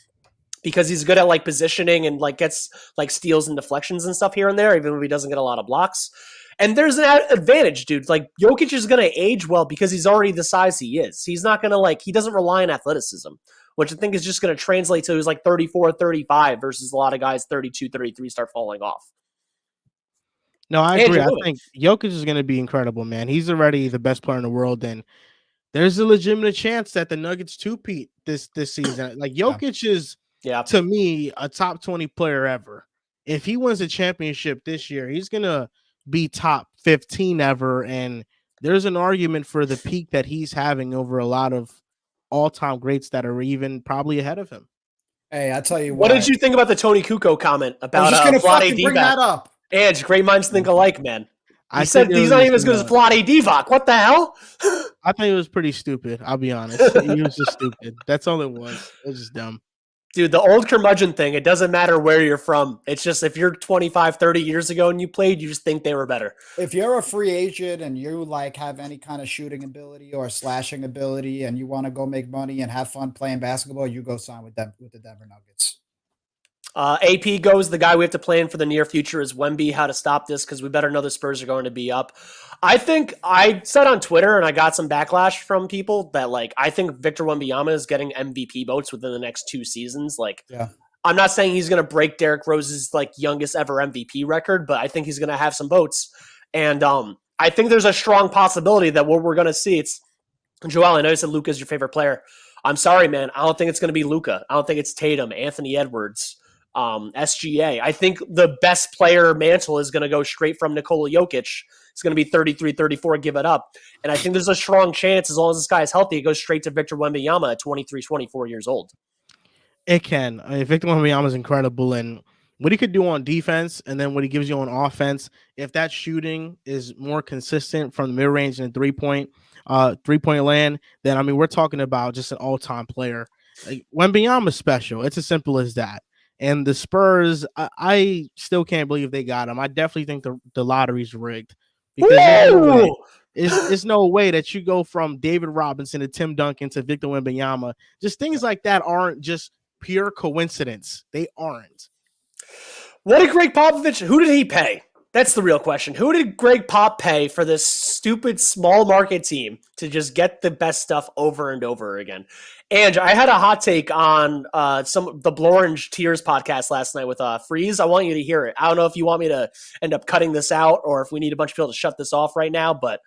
because he's good at like positioning and like gets like steals and deflections and stuff here and there, even if he doesn't get a lot of blocks. And there's an advantage, dude. Like, Jokic is going to age well because he's already the size he is. He's not going to, he doesn't rely on athleticism, which I think is just going to translate to his, 34, 35 versus a lot of guys 32, 33 start falling off. No, I agree. I think Jokic is going to be incredible, man. He's already the best player in the world, and there's a legitimate chance that the Nuggets two-peat this season. Like, Jokic is, to me, a top 20 player ever. If he wins a championship this year, he's going to be top 15 ever, and there's an argument for the peak that he's having over a lot of all-time greats that are even probably ahead of him. Hey, I tell you what. What did you think about the Tony Kukoc comment about Vlade Divac? Bring that up. Edge, great minds think alike, man. He said he's not even as good as Vlade Divac. What the hell? I think it was pretty stupid. I'll be honest. He was just stupid. That's all it was. It was just dumb. Dude, the old curmudgeon thing, it doesn't matter where you're from. It's just if you're 25, 30 years ago and you played, you just think they were better. If you're a free agent and you have any kind of shooting ability or slashing ability and you want to go make money and have fun playing basketball, you go sign with the Denver Nuggets. AP goes, the guy we have to plan for the near future is Wemby, how to stop this, because we better know the Spurs are going to be up. I think I said on Twitter, and I got some backlash from people, that I think Victor Wembanyama is getting MVP votes within the next 2 seasons. Yeah. I'm not saying he's going to break Derrick Rose's youngest ever MVP record, but I think he's going to have some votes. And I think there's a strong possibility that what we're going to see, it's Joel, I know you said Luka is your favorite player. I'm sorry, man. I don't think it's going to be Luka. I don't think it's Tatum, Anthony Edwards, SGA. I think the best player mantle is going to go straight from Nikola Jokic. It's going to be 33, 34, give it up. And I think there's a strong chance, as long as this guy is healthy, it goes straight to Victor Wembanyama at 23, 24 years old. It can. I mean, Victor Wembanyama is incredible, and what he could do on defense, and then what he gives you on offense. If that shooting is more consistent from the mid range and 3-point land, then I mean we're talking about just an all-time player. Wembanyama is special. It's as simple as that. And the Spurs, I still can't believe they got him. I definitely think the lottery's rigged, because it's no way that you go from David Robinson to Tim Duncan to Victor Wembanyama. Just things like that aren't just pure coincidence. They aren't. What did Greg Popovich, who did he pay? That's the real question. Who did Greg Pop pay for this stupid small market team to just get the best stuff over and over again? And I had a hot take on the Blorange Tears podcast last night with Freeze. I want you to hear it. I don't know if you want me to end up cutting this out or if we need a bunch of people to shut this off right now, but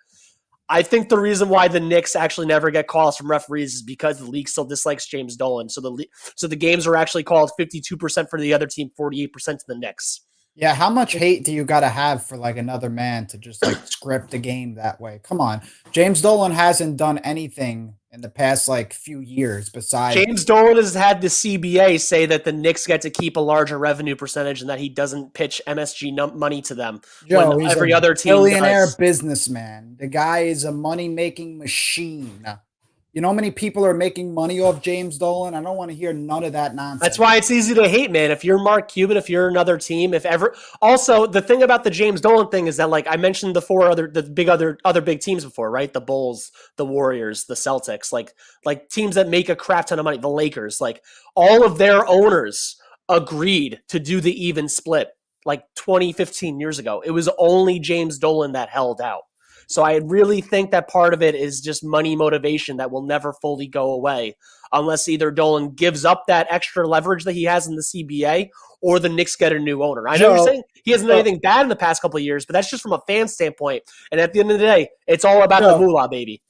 I think the reason why the Knicks actually never get calls from referees is because the league still dislikes James Dolan. So the games are actually called 52% for the other team, 48% to the Knicks. Yeah, how much hate do you got to have for another man to just script a game that way? Come on. James Dolan hasn't done anything in the past few years besides James Dolan has had the CBA say that the Knicks get to keep a larger revenue percentage and that he doesn't pitch MSG money to them. Joe, when he's every a other team billionaire does. businessman. The guy is a money-making machine. You know how many people are making money off James Dolan? I don't want to hear none of that nonsense. That's why it's easy to hate, man. If you're Mark Cuban, if you're another team, if ever. Also, the thing about the James Dolan thing is that, I mentioned the other big teams before, right? The Bulls, the Warriors, the Celtics, like teams that make a crap ton of money. The Lakers, all of their owners agreed to do the even split 15 years ago. It was only James Dolan that held out. So I really think that part of it is just money motivation that will never fully go away unless either Dolan gives up that extra leverage that he has in the CBA or the Knicks get a new owner. I know you're saying he hasn't done anything bad in the past couple of years, but that's just from a fan standpoint. And at the end of the day, it's all about the moolah, baby.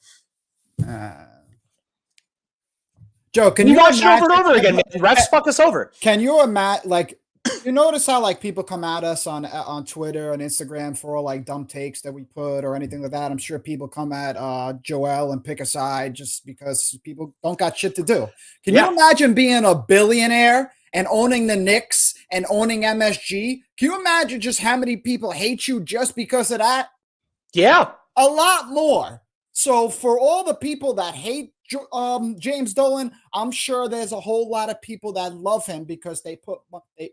Joe, can you watch it over and over again, man? Refs fuck us over. Can you imagine, you notice how people come at us on Twitter and Instagram for all dumb takes that we put or anything like that? I'm sure people come at Joel and pick a side just because people don't got shit to do. Can you imagine being a billionaire and owning the Knicks and owning MSG? Can you imagine just how many people hate you just because of that? Yeah. A lot more. So for all the people that hate James Dolan, I'm sure there's a whole lot of people that love him because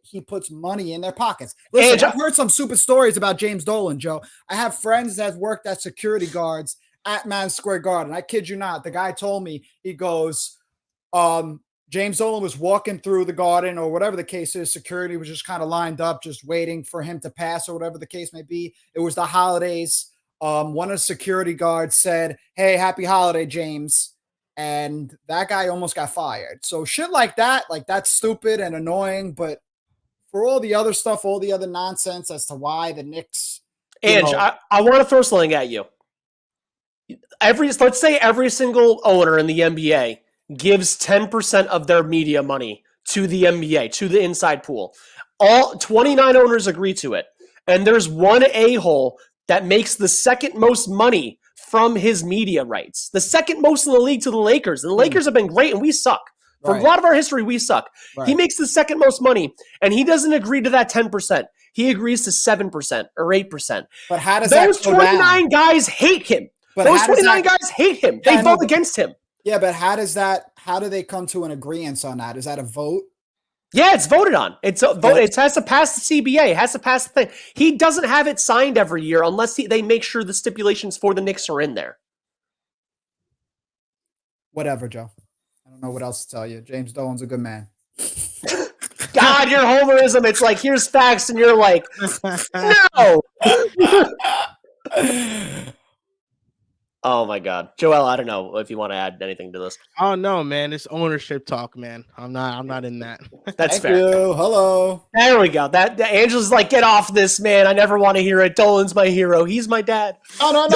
he puts money in their pockets. Listen, I've heard some super stories about James Dolan, Joe. I have friends that worked as security guards at Madison Square Garden. I kid you not. The guy told me, he goes, James Dolan was walking through the garden or whatever the case is. Security was just kind of lined up, just waiting for him to pass or whatever the case may be. It was the holidays. One of the security guards said, "Hey, happy holiday, James." And that guy almost got fired. So shit like that, that's stupid and annoying. But for all the other stuff, all the other nonsense as to why the Knicks. I want to throw something at you. Let's say every single owner in the NBA gives 10% of their media money to the NBA, to the inside pool. All 29 owners agree to it. And there's one a-hole that makes the second most money from his media rights. The second most in the league to the Lakers. And the Lakers have been great and we suck. For a lot of our history, we suck. Right. He makes the second most money and he doesn't agree to that 10%. He agrees to 7% or 8%. But how does those 29 guys hate him? But those 29 guys hate him. They vote against him. Yeah, but how do they come to an agreement on that? Is that a vote? Yeah, it's voted on. It's a vote. It has to pass the CBA. It has to pass the thing. He doesn't have it signed every year unless they make sure the stipulations for the Knicks are in there. Whatever, Joe. I don't know what else to tell you. James Dolan's a good man. God, your homerism. It's like, here's facts, and you're like, no. Oh my God, Joel, I don't know if you want to add anything to this. Oh no, man, it's ownership talk, man. I'm not in that. That's Thank fair. you. Hello. There we go. That Angela's like, get off this, man. I never want to hear it. Dolan's my hero. He's my dad. No.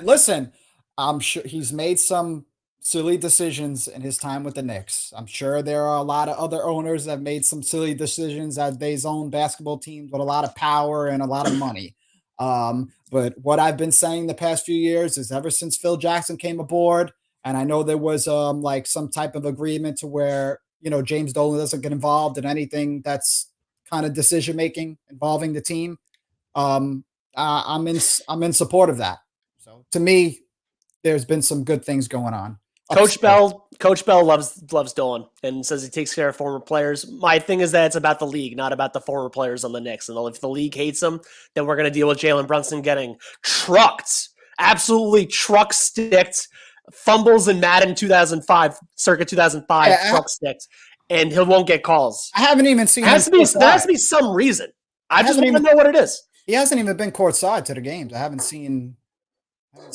Listen. I'm sure he's made some silly decisions in his time with the Knicks. I'm sure there are a lot of other owners that made some silly decisions as they own basketball teams with a lot of power and a lot of money. But what I've been saying the past few years is ever since Phil Jackson came aboard, and I know there was like some type of agreement to where, you know, James Dolan doesn't get involved in anything that's kind of decision making involving the team. I'm in support of that. So to me, there's been some good things going on. Coach Bell loves Dolan and says he takes care of former players. My thing is that it's about the league, not about the former players on the Knicks. And if the league hates him, then we're going to deal with Jalen Brunson getting trucked, absolutely truck sticked, fumbles in Madden 2005, circa 2005, truck sticked, and he won't get calls. I haven't even seen. There has to be some reason. I just want to know what it is. He hasn't even been courtside to the games. I haven't seen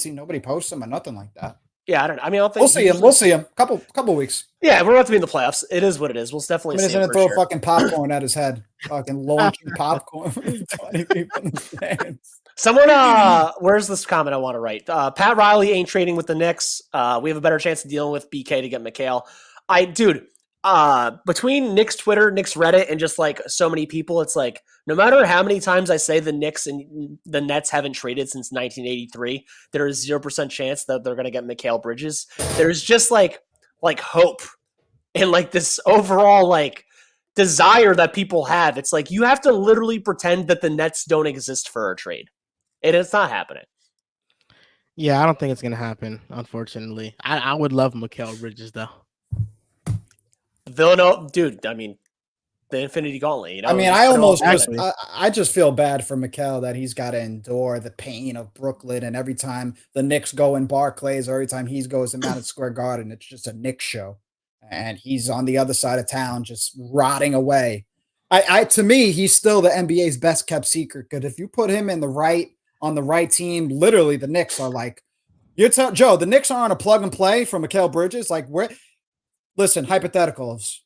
nobody post him or nothing like that. Yeah, I don't know. I mean, I don't think we'll see him. Couple weeks. Yeah, we're about to be in the playoffs. It is what it is. We'll definitely see. He's gonna throw fucking popcorn at his head. Fucking launching popcorn. 20 people in the stands. Someone, where's this comment I want to write? Pat Riley ain't trading with the Knicks. We have a better chance of dealing with BK to get McHale. Between Knicks Twitter, Knicks Reddit, and just like so many people, it's like no matter how many times I say the Knicks and the Nets haven't traded since 1983, there is 0% chance that they're going to get Mikal Bridges. There's just like hope and like this overall like desire that people have. It's like you have to literally pretend that the Nets don't exist for a trade. And it's not happening. Yeah, I don't think it's going to happen, unfortunately. I would love Mikal Bridges, though. Villanova, dude, I mean, the Infinity Gauntlet. You know? I mean, I just feel bad for Mikal that he's got to endure the pain of Brooklyn, and every time the Knicks go in Barclays, or every time he goes in Madison Square Garden, it's just a Knicks show, and he's on the other side of town just rotting away. To me, he's still the NBA's best kept secret. Because if you put him on the right team, literally the Knicks are like, Joe, the Knicks aren't a plug and play for Mikal Bridges. Like, listen, hypotheticals.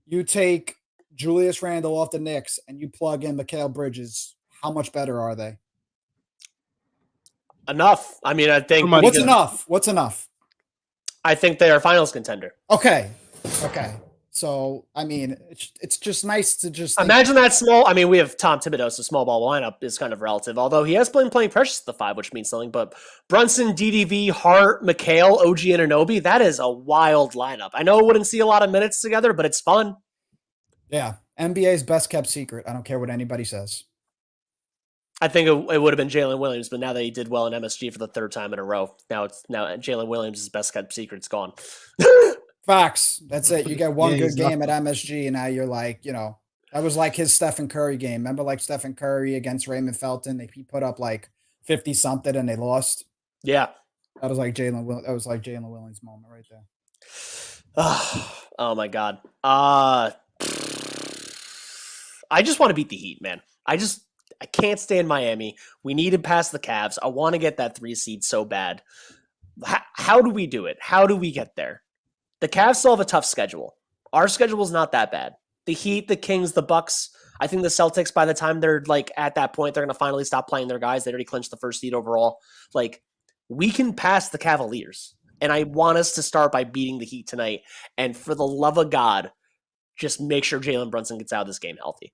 You take Julius Randle off the Knicks and you plug in Mikal Bridges. How much better are they? Enough. I mean, I think. What's enough? What's enough? I think they are finals contender. Okay. So, I mean, it's just nice to just imagine that small. I mean, we have Tom Thibodeau, so small ball lineup is kind of relative, although he has been playing Precious at the 5, which means something. But Brunson, DDV, Hart, McHale, OG Anunoby, that is a wild lineup. I know it wouldn't see a lot of minutes together, but it's fun. Yeah. NBA's best kept secret. I don't care what anybody says. I think it would have been Jalen Williams, but now that he did well in MSG for the 3rd time in a row, now Jalen Williams' best kept secret's gone. Facts. That's it. You get one good game at MSG, and now you're like, you know, that was like his Stephen Curry game. Remember, like Stephen Curry against Raymond Felton? He put up like 50 something, and they lost. Yeah, that was like Jalen Williams' moment right there. Oh my God. I just want to beat the Heat, man. I can't stand Miami. We need to pass the Cavs. I want to get that 3 seed so bad. How do we do it? How do we get there? The Cavs still have a tough schedule. Our schedule is not that bad. The Heat, the Kings, the Bucks. I think the Celtics, by the time they're like at that point, they're going to finally stop playing their guys. They already clinched the 1st seed overall. Like, we can pass the Cavaliers. And I want us to start by beating the Heat tonight. And for the love of God, just make sure Jalen Brunson gets out of this game healthy.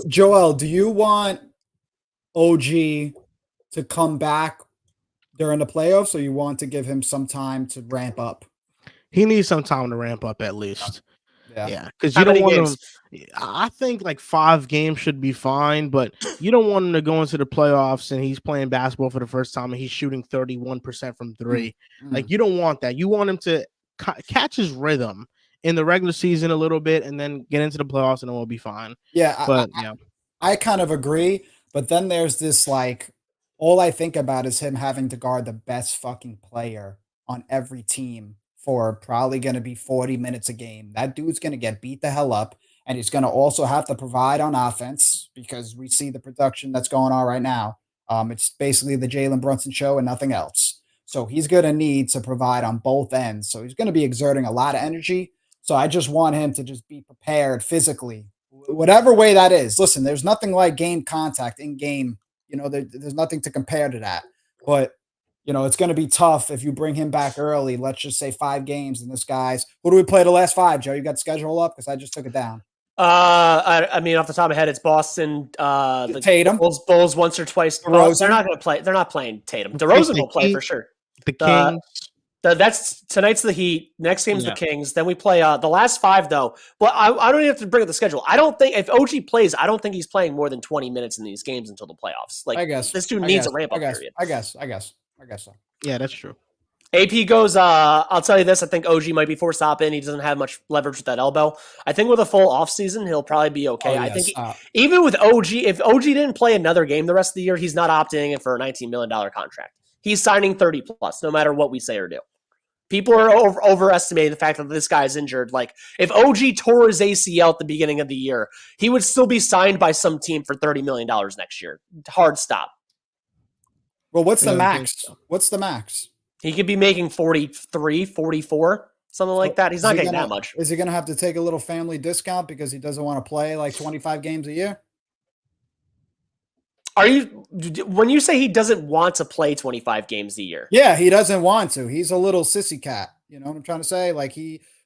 Joel, do you want OG to come back during the playoffs, or you want to give him some time to ramp up? He needs some time to ramp up at least. Yeah. Because you don't want him. I think like 5 games should be fine, but you don't want him to go into the playoffs and he's playing basketball for the first time and he's shooting 31% from 3. Mm-hmm. Like, you don't want that. You want him to catch his rhythm in the regular season a little bit and then get into the playoffs and it will be fine. Yeah. But I kind of agree. But then there's this, like, all I think about is him having to guard the best fucking player on every team for probably going to be 40 minutes a game. That dude's going to get beat the hell up. and he's going to also have to provide on offense because we see the production that's going on right now. It's basically the Jalen Brunson show and nothing else. So he's going to need to provide on both ends. So he's going to be exerting a lot of energy. So I just want him to just be prepared physically, whatever way that is. Listen, there's nothing like game contact in game. There's nothing to compare to that. But, it's going to be tough if you bring him back early. Let's just say 5 games. And this guy's, who do we play the last 5, Joe? You got the schedule up? Because I just took it down. I mean, off the top of my head, it's Boston. The Tatum. Bulls once or twice. They're not going to play. They're not playing Tatum. DeRozan will play for sure. The Kings. That's tonight's the Heat. Next game's the Kings. Then we play the last 5 though. But I don't even have to bring up the schedule. I don't think if OG plays, I don't think he's playing more than 20 minutes in these games until the playoffs. Like I guess this dude needs a ramp up period. I guess so. Yeah, that's true. AP goes, I'll tell you this, I think OG might be forced to hop in. He doesn't have much leverage with that elbow. I think with a full offseason, he'll probably be okay. I think even with OG, if OG didn't play another game the rest of the year, he's not opting in for a $19 million contract. He's signing 30 plus, no matter what we say or do. People are overestimating the fact that this guy is injured. Like, if OG tore his ACL at the beginning of the year, he would still be signed by some team for $30 million next year. Hard stop. Well, what's the max? What's the max? He could be making 43, 44, something like that. He's not getting that much. Is he going to have to take a little family discount because he doesn't want to play like 25 games a year? When you say he doesn't want to play 25 games a year? Yeah, he doesn't want to. He's a little sissy cat. You know what I'm trying to say? Like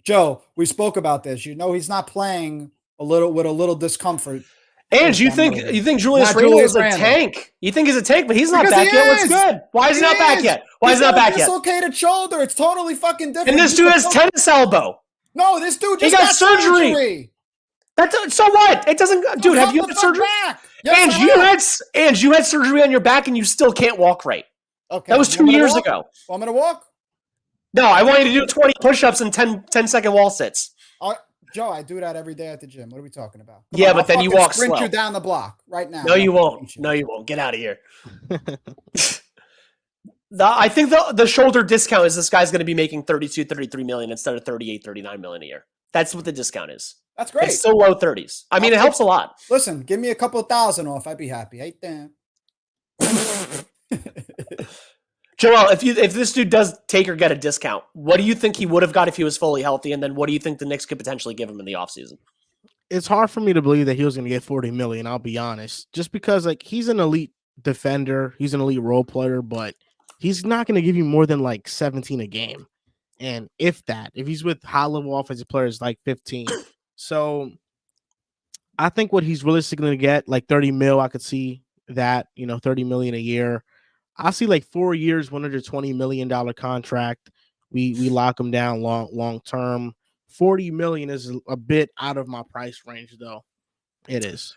Joe, we spoke about this. He's not playing with a little discomfort. And you think Julius Randle is a tank? You think he's a tank, but he's not back yet. What's good? Why is he not back yet? Why is he not back yet? Dislocated shoulder. It's totally fucking different. And this dude has tennis elbow. No, this dude just got surgery. So what? It doesn't. Dude, have you had surgery? Yes, and you had surgery on your back, and you still can't walk right. Okay, that was 2 years ago. Want me to walk? No, I want you to do 20 push-ups and 10-second wall sits. Joe, I do that every day at the gym. What are we talking about? But then you walk slow. Sprint you down the block right now. No, you won't. No, you won't. Get out of here. I think the shoulder discount is this guy's going to be making 32, 33 million instead of 38, 39 million a year. That's what the discount is. That's great. It's still low 30s. I mean, it helps a lot. Listen, give me a couple of thousand off. I'd be happy. Hey, damn. Joel, if this dude does take or get a discount, what do you think he would have got if he was fully healthy? And then what do you think the Knicks could potentially give him in the offseason? It's hard for me to believe that he was going to get 40 million. I'll be honest, just because he's an elite defender. He's an elite role player, but he's not going to give you more than 17 a game. And if he's with high level offensive players, 15. So I think what he's realistically going to get 30 mil. I could see that, 30 million a year. I see 4 years, $120 million contract. We lock him down long term. 40 million is a bit out of my price range, though. It is.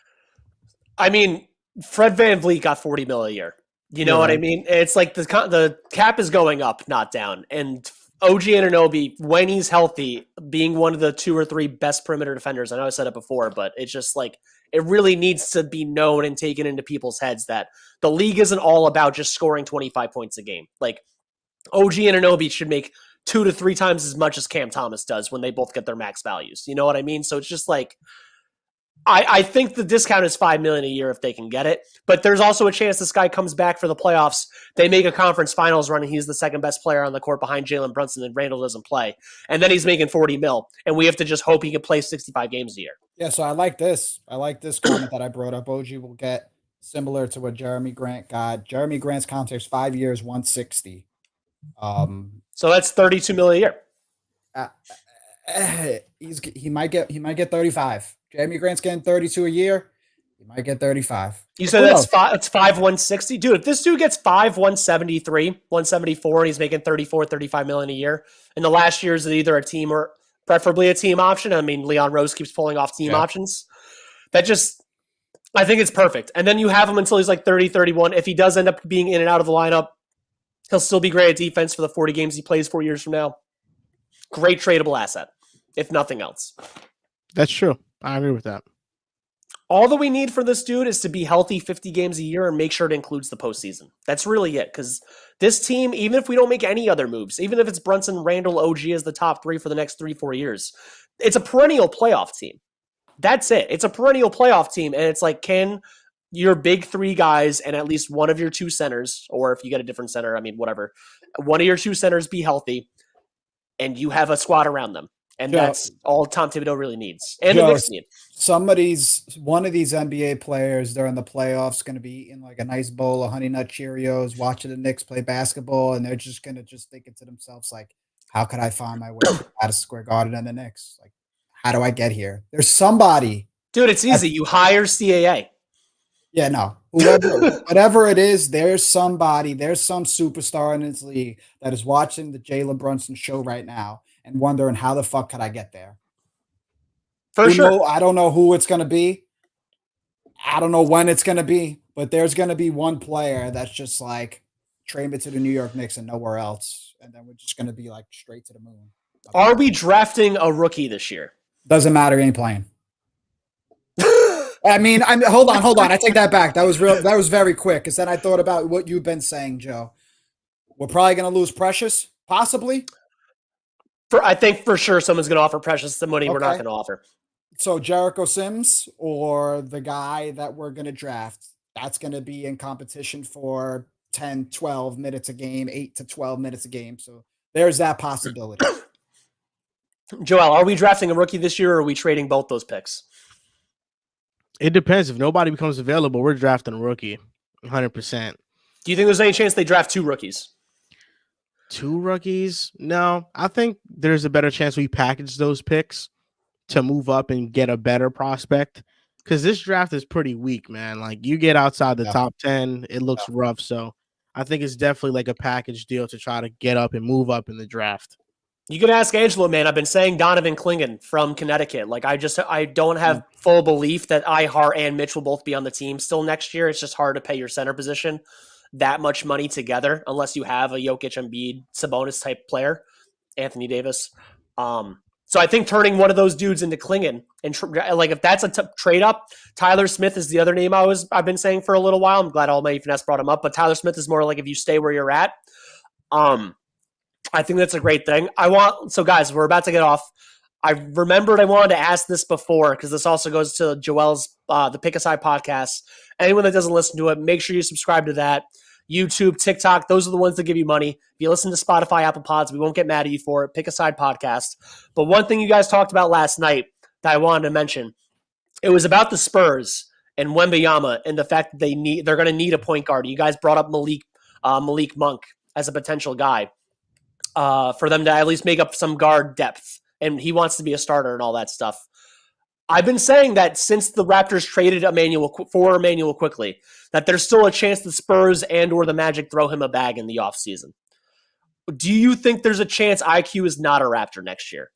I mean, Fred VanVleet got 40 mil a year. You know what I mean? It's like the cap is going up, not down. And OG Anunoby, when he's healthy, being one of the 2 or 3 best perimeter defenders. I know I said it before, but it's just it really needs to be known and taken into people's heads that the league isn't all about just scoring 25 points a game. OG Anunoby should make 2 to 3 times as much as Cam Thomas does when they both get their max values. You know what I mean? So it's just I think the discount is $5 million a year if they can get it, but there's also a chance this guy comes back for the playoffs. They make a conference finals run and he's the second best player on the court behind Jalen Brunson and Randall doesn't play. And then he's making 40 mil and we have to just hope he can play 65 games a year. Yeah. So I like this comment that I brought up. OG will get similar to what Jeremy Grant got. Jeremy Grant's contract is 5 years, 160. So that's 32 million a year. He might get 35. Jeremy Grant's getting 32 a year. He might get 35. You said that's 160? Dude, if this dude gets 173, 174, and he's making 34, 35 million a year, and the last year is either a team or preferably a team option. I mean, Leon Rose keeps pulling off team options. I think it's perfect. And then you have him until he's 30, 31. If he does end up being in and out of the lineup, he'll still be great at defense for the 40 games he plays 4 years from now. Great tradable asset, if nothing else. That's true. I agree with that. All that we need for this dude is to be healthy 50 games a year and make sure it includes the postseason. That's really it. Because this team, even if we don't make any other moves, even if it's Brunson, Randall, OG as the top 3 for the next 3-4 years, it's a perennial playoff team. That's it. It's a perennial playoff team, and it's like, can your big three guys and at least one of your two centers, or if you get a different center, I mean, whatever, one of your two centers be healthy, and you have a squad around them. And that's all Tom Thibodeau really needs. And the Knicks need. One of these NBA players during the playoffs going to be eating like a nice bowl of Honey Nut Cheerios, watching the Knicks play basketball, and they're just going to thinking to themselves, like, how could I find my way to Madison Square Garden and the Knicks? Like, how do I get here? There's somebody. Dude, it's easy. You hire CAA. Yeah, no. Whatever it is, there's somebody, there's some superstar in this league that is watching the Jalen Brunson show right now and wondering how the fuck could I get there? For sure. I don't know who it's going to be. I don't know when it's going to be, but there's going to be one player that's just like, trade me to the New York Knicks and nowhere else. And then we're just going to be like straight to the moon. Are we drafting a rookie this year? Doesn't matter. He ain't playing. I mean, hold on. I take that back. That was very quick. Because then I thought about what you've been saying, Joe. We're probably going to lose Precious, possibly. I think for sure someone's going to offer Precious the money we're not going to offer. So Jericho Sims or the guy that we're going to draft, that's going to be in competition for 10, 12 minutes a game, 8 to 12 minutes a game. So there's that possibility. Joel, are we drafting a rookie this year or are we trading both those picks? It depends. If nobody becomes available, we're drafting a rookie, 100%. Do you think there's any chance they draft two rookies? Two rookies? No. I think there's a better chance we package those picks to move up and get a better prospect. Because this draft is pretty weak, man. Like, you get outside the top 10, it looks rough. So I think it's definitely like a package deal to try to get up and move up in the draft. You can ask Angelo, man. I've been saying Donovan Clingan from Connecticut. Like, I don't have full belief that Ihart and Mitch will both be on the team still next year. It's just hard to pay your center position that much money together unless you have a Jokic, Embiid, Sabonis type player, Anthony Davis. So I think turning one of those dudes into Clingan and like if that's a trade up, Tyler Smith is the other name I've been saying for a little while. I'm glad Almighty Finesse brought him up, but Tyler Smith is more like if you stay where you're at. I think that's a great thing. So guys, we're about to get off. I remembered I wanted to ask this before because this also goes to Joel's the Pick a Side podcast. Anyone that doesn't listen to it, make sure you subscribe to that. YouTube, TikTok, those are the ones that give you money. If you listen to Spotify, Apple Pods, we won't get mad at you for it. Pick a Side podcast. But one thing you guys talked about last night that I wanted to mention, it was about the Spurs and Wembanyama and the fact that they're going to need a point guard. You guys brought up Malik Monk as a potential guy for them to at least make up some guard depth. And he wants to be a starter and all that stuff. I've been saying that since the Raptors traded Emmanuel Quickley, that there's still a chance the Spurs and or the Magic throw him a bag in the offseason. Do you think there's a chance IQ is not a Raptor next year?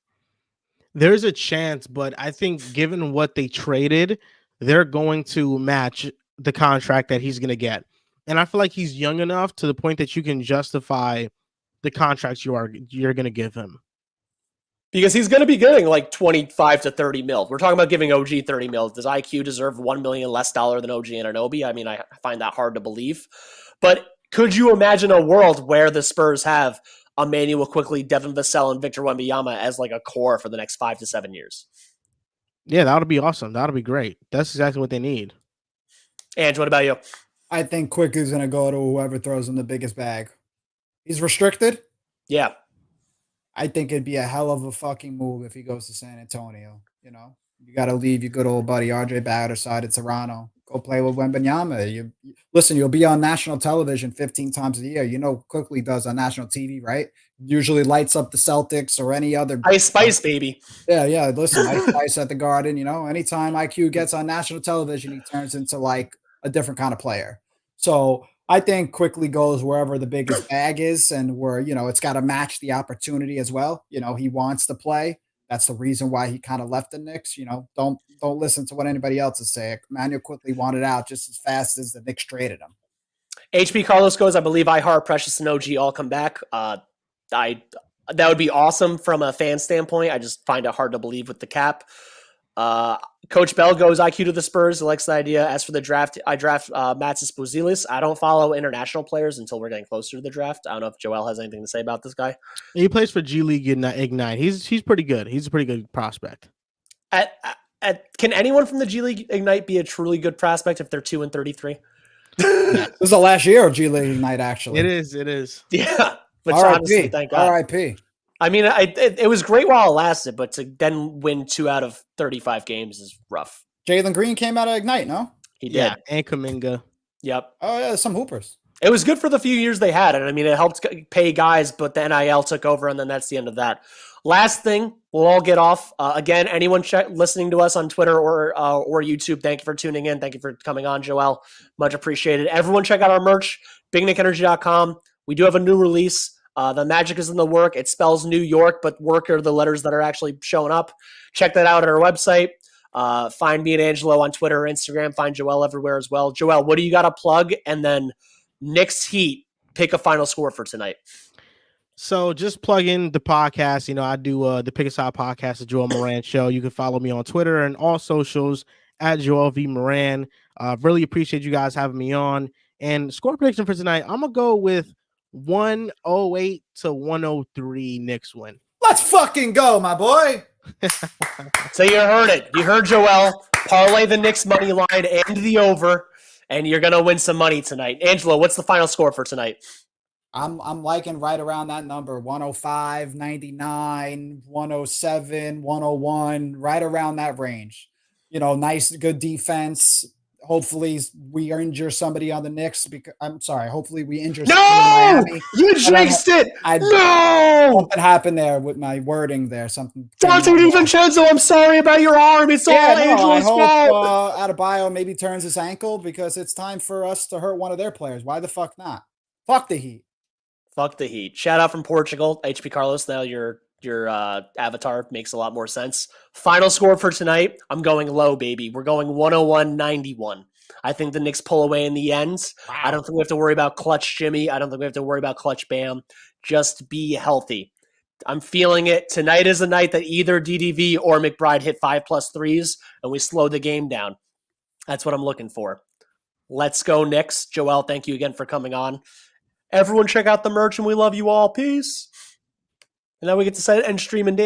There's a chance, but I think given what they traded, they're going to match the contract that he's going to get. And I feel like he's young enough to the point that you can justify the contracts you're going to give him. Because he's going to be getting like 25 to 30 mil. We're talking about giving OG 30 mil. Does IQ deserve $1 million less than OG Anunoby? I mean, I find that hard to believe. But could you imagine a world where the Spurs have Emmanuel Quickley, Devin Vassell, and Victor Wembanyama as like a core for the next 5 to 7 years? Yeah, that would be awesome. That would be great. That's exactly what they need. Ange, what about you? I think Quickley's going to go to whoever throws him the biggest bag. He's restricted. Yeah. I think it'd be a hell of a fucking move if he goes to San Antonio. You know, you got to leave your good old buddy RJ Barrett side of Toronto. Go play with Wembanyama. You'll be on national television 15 times a year. You know, Quickley does on national TV, right? Usually lights up the Celtics or any other. Ice Spice, baby. Yeah. Listen, Ice Spice at the Garden. You know, anytime IQ gets on national television, he turns into like a different kind of player. So I think Quickley goes wherever the biggest bag is and where, you know, it's got to match the opportunity as well. You know, he wants to play. That's the reason why he kind of left the Knicks. You know, don't listen to what anybody else is saying. Emmanuel Quickley wanted out just as fast as the Knicks traded him. HB Carlos goes, I believe Ihart, Precious, and OG all come back. That would be awesome from a fan standpoint. I just find it hard to believe with the cap. Coach Bell goes IQ to the Spurs. He likes the idea. As for the draft, I draft Matsis Buzelis. I don't follow international players until we're getting closer to the draft. I don't know if Joel has anything to say about this guy. He plays for G League Ignite. He's pretty good. He's a pretty good prospect. Can anyone from the G League Ignite be a truly good prospect if they're 2-33? This is the last year of G League Ignite, actually. It is. It is. Yeah. Which honestly, thank God. R.I.P. I mean, it was great while it lasted, but to then win 2 out of 35 games is rough. Jalen Green came out of Ignite, no? He did. Yeah, and Kuminga. Yep. Oh, yeah, some hoopers. It was good for the few years they had. And I mean, it helped pay guys, but the NIL took over, and then that's the end of that. Last thing, we'll all get off. Again, anyone listening to us on Twitter or YouTube, thank you for tuning in. Thank you for coming on, Joel. Much appreciated. Everyone check out our merch, bignickenergy.com. We do have a new release. The magic is in the work. It spells New York, but work are the letters that are actually showing up. Check that out at our website. Find me and Angelo on Twitter or Instagram. Find Joel everywhere as well. Joel, what do you got to plug? And then Knicks Heat, pick a final score for tonight. So just plug in the podcast. You know, I do the Pick Aside podcast, the Joel Moran Show. You can follow me on Twitter and all socials at Joel V Moran. Really appreciate you guys having me on. And score prediction for tonight, I'm gonna go with 108 to 103 Knicks win. Let's fucking go, my boy. So you heard it. You heard Joel. Parlay the Knicks money line and the over, and you're gonna win some money tonight. Angelo, what's the final score for tonight? I'm liking right around that number, 105, 99, 107, 101, right around that range. You know, nice, good defense. Hopefully we injure somebody on the Knicks. Hopefully we injure somebody in Miami. You jinxed it! No! Something happened there with my wording there. Something. Dante DiVincenzo, I'm sorry about your arm. It's all Angelo's fault. Adebayo maybe turns his ankle because it's time for us to hurt one of their players. Why the fuck not? Fuck the Heat. Fuck the Heat. Shout out from Portugal. HP Carlos, now your avatar makes a lot more sense. Final score for tonight, I'm going low, baby. We're going 101-91. I think the Knicks pull away in the end. Wow. I don't think we have to worry about clutch Jimmy. I don't think we have to worry about clutch Bam. Just be healthy. I'm feeling it. Tonight is the night that either DDV or McBride hit 5+ threes, and we slow the game down. That's what I'm looking for. Let's go, Knicks. Joel, thank you again for coming on. Everyone check out the merch, and we love you all. Peace. And now we get to end stream and dance.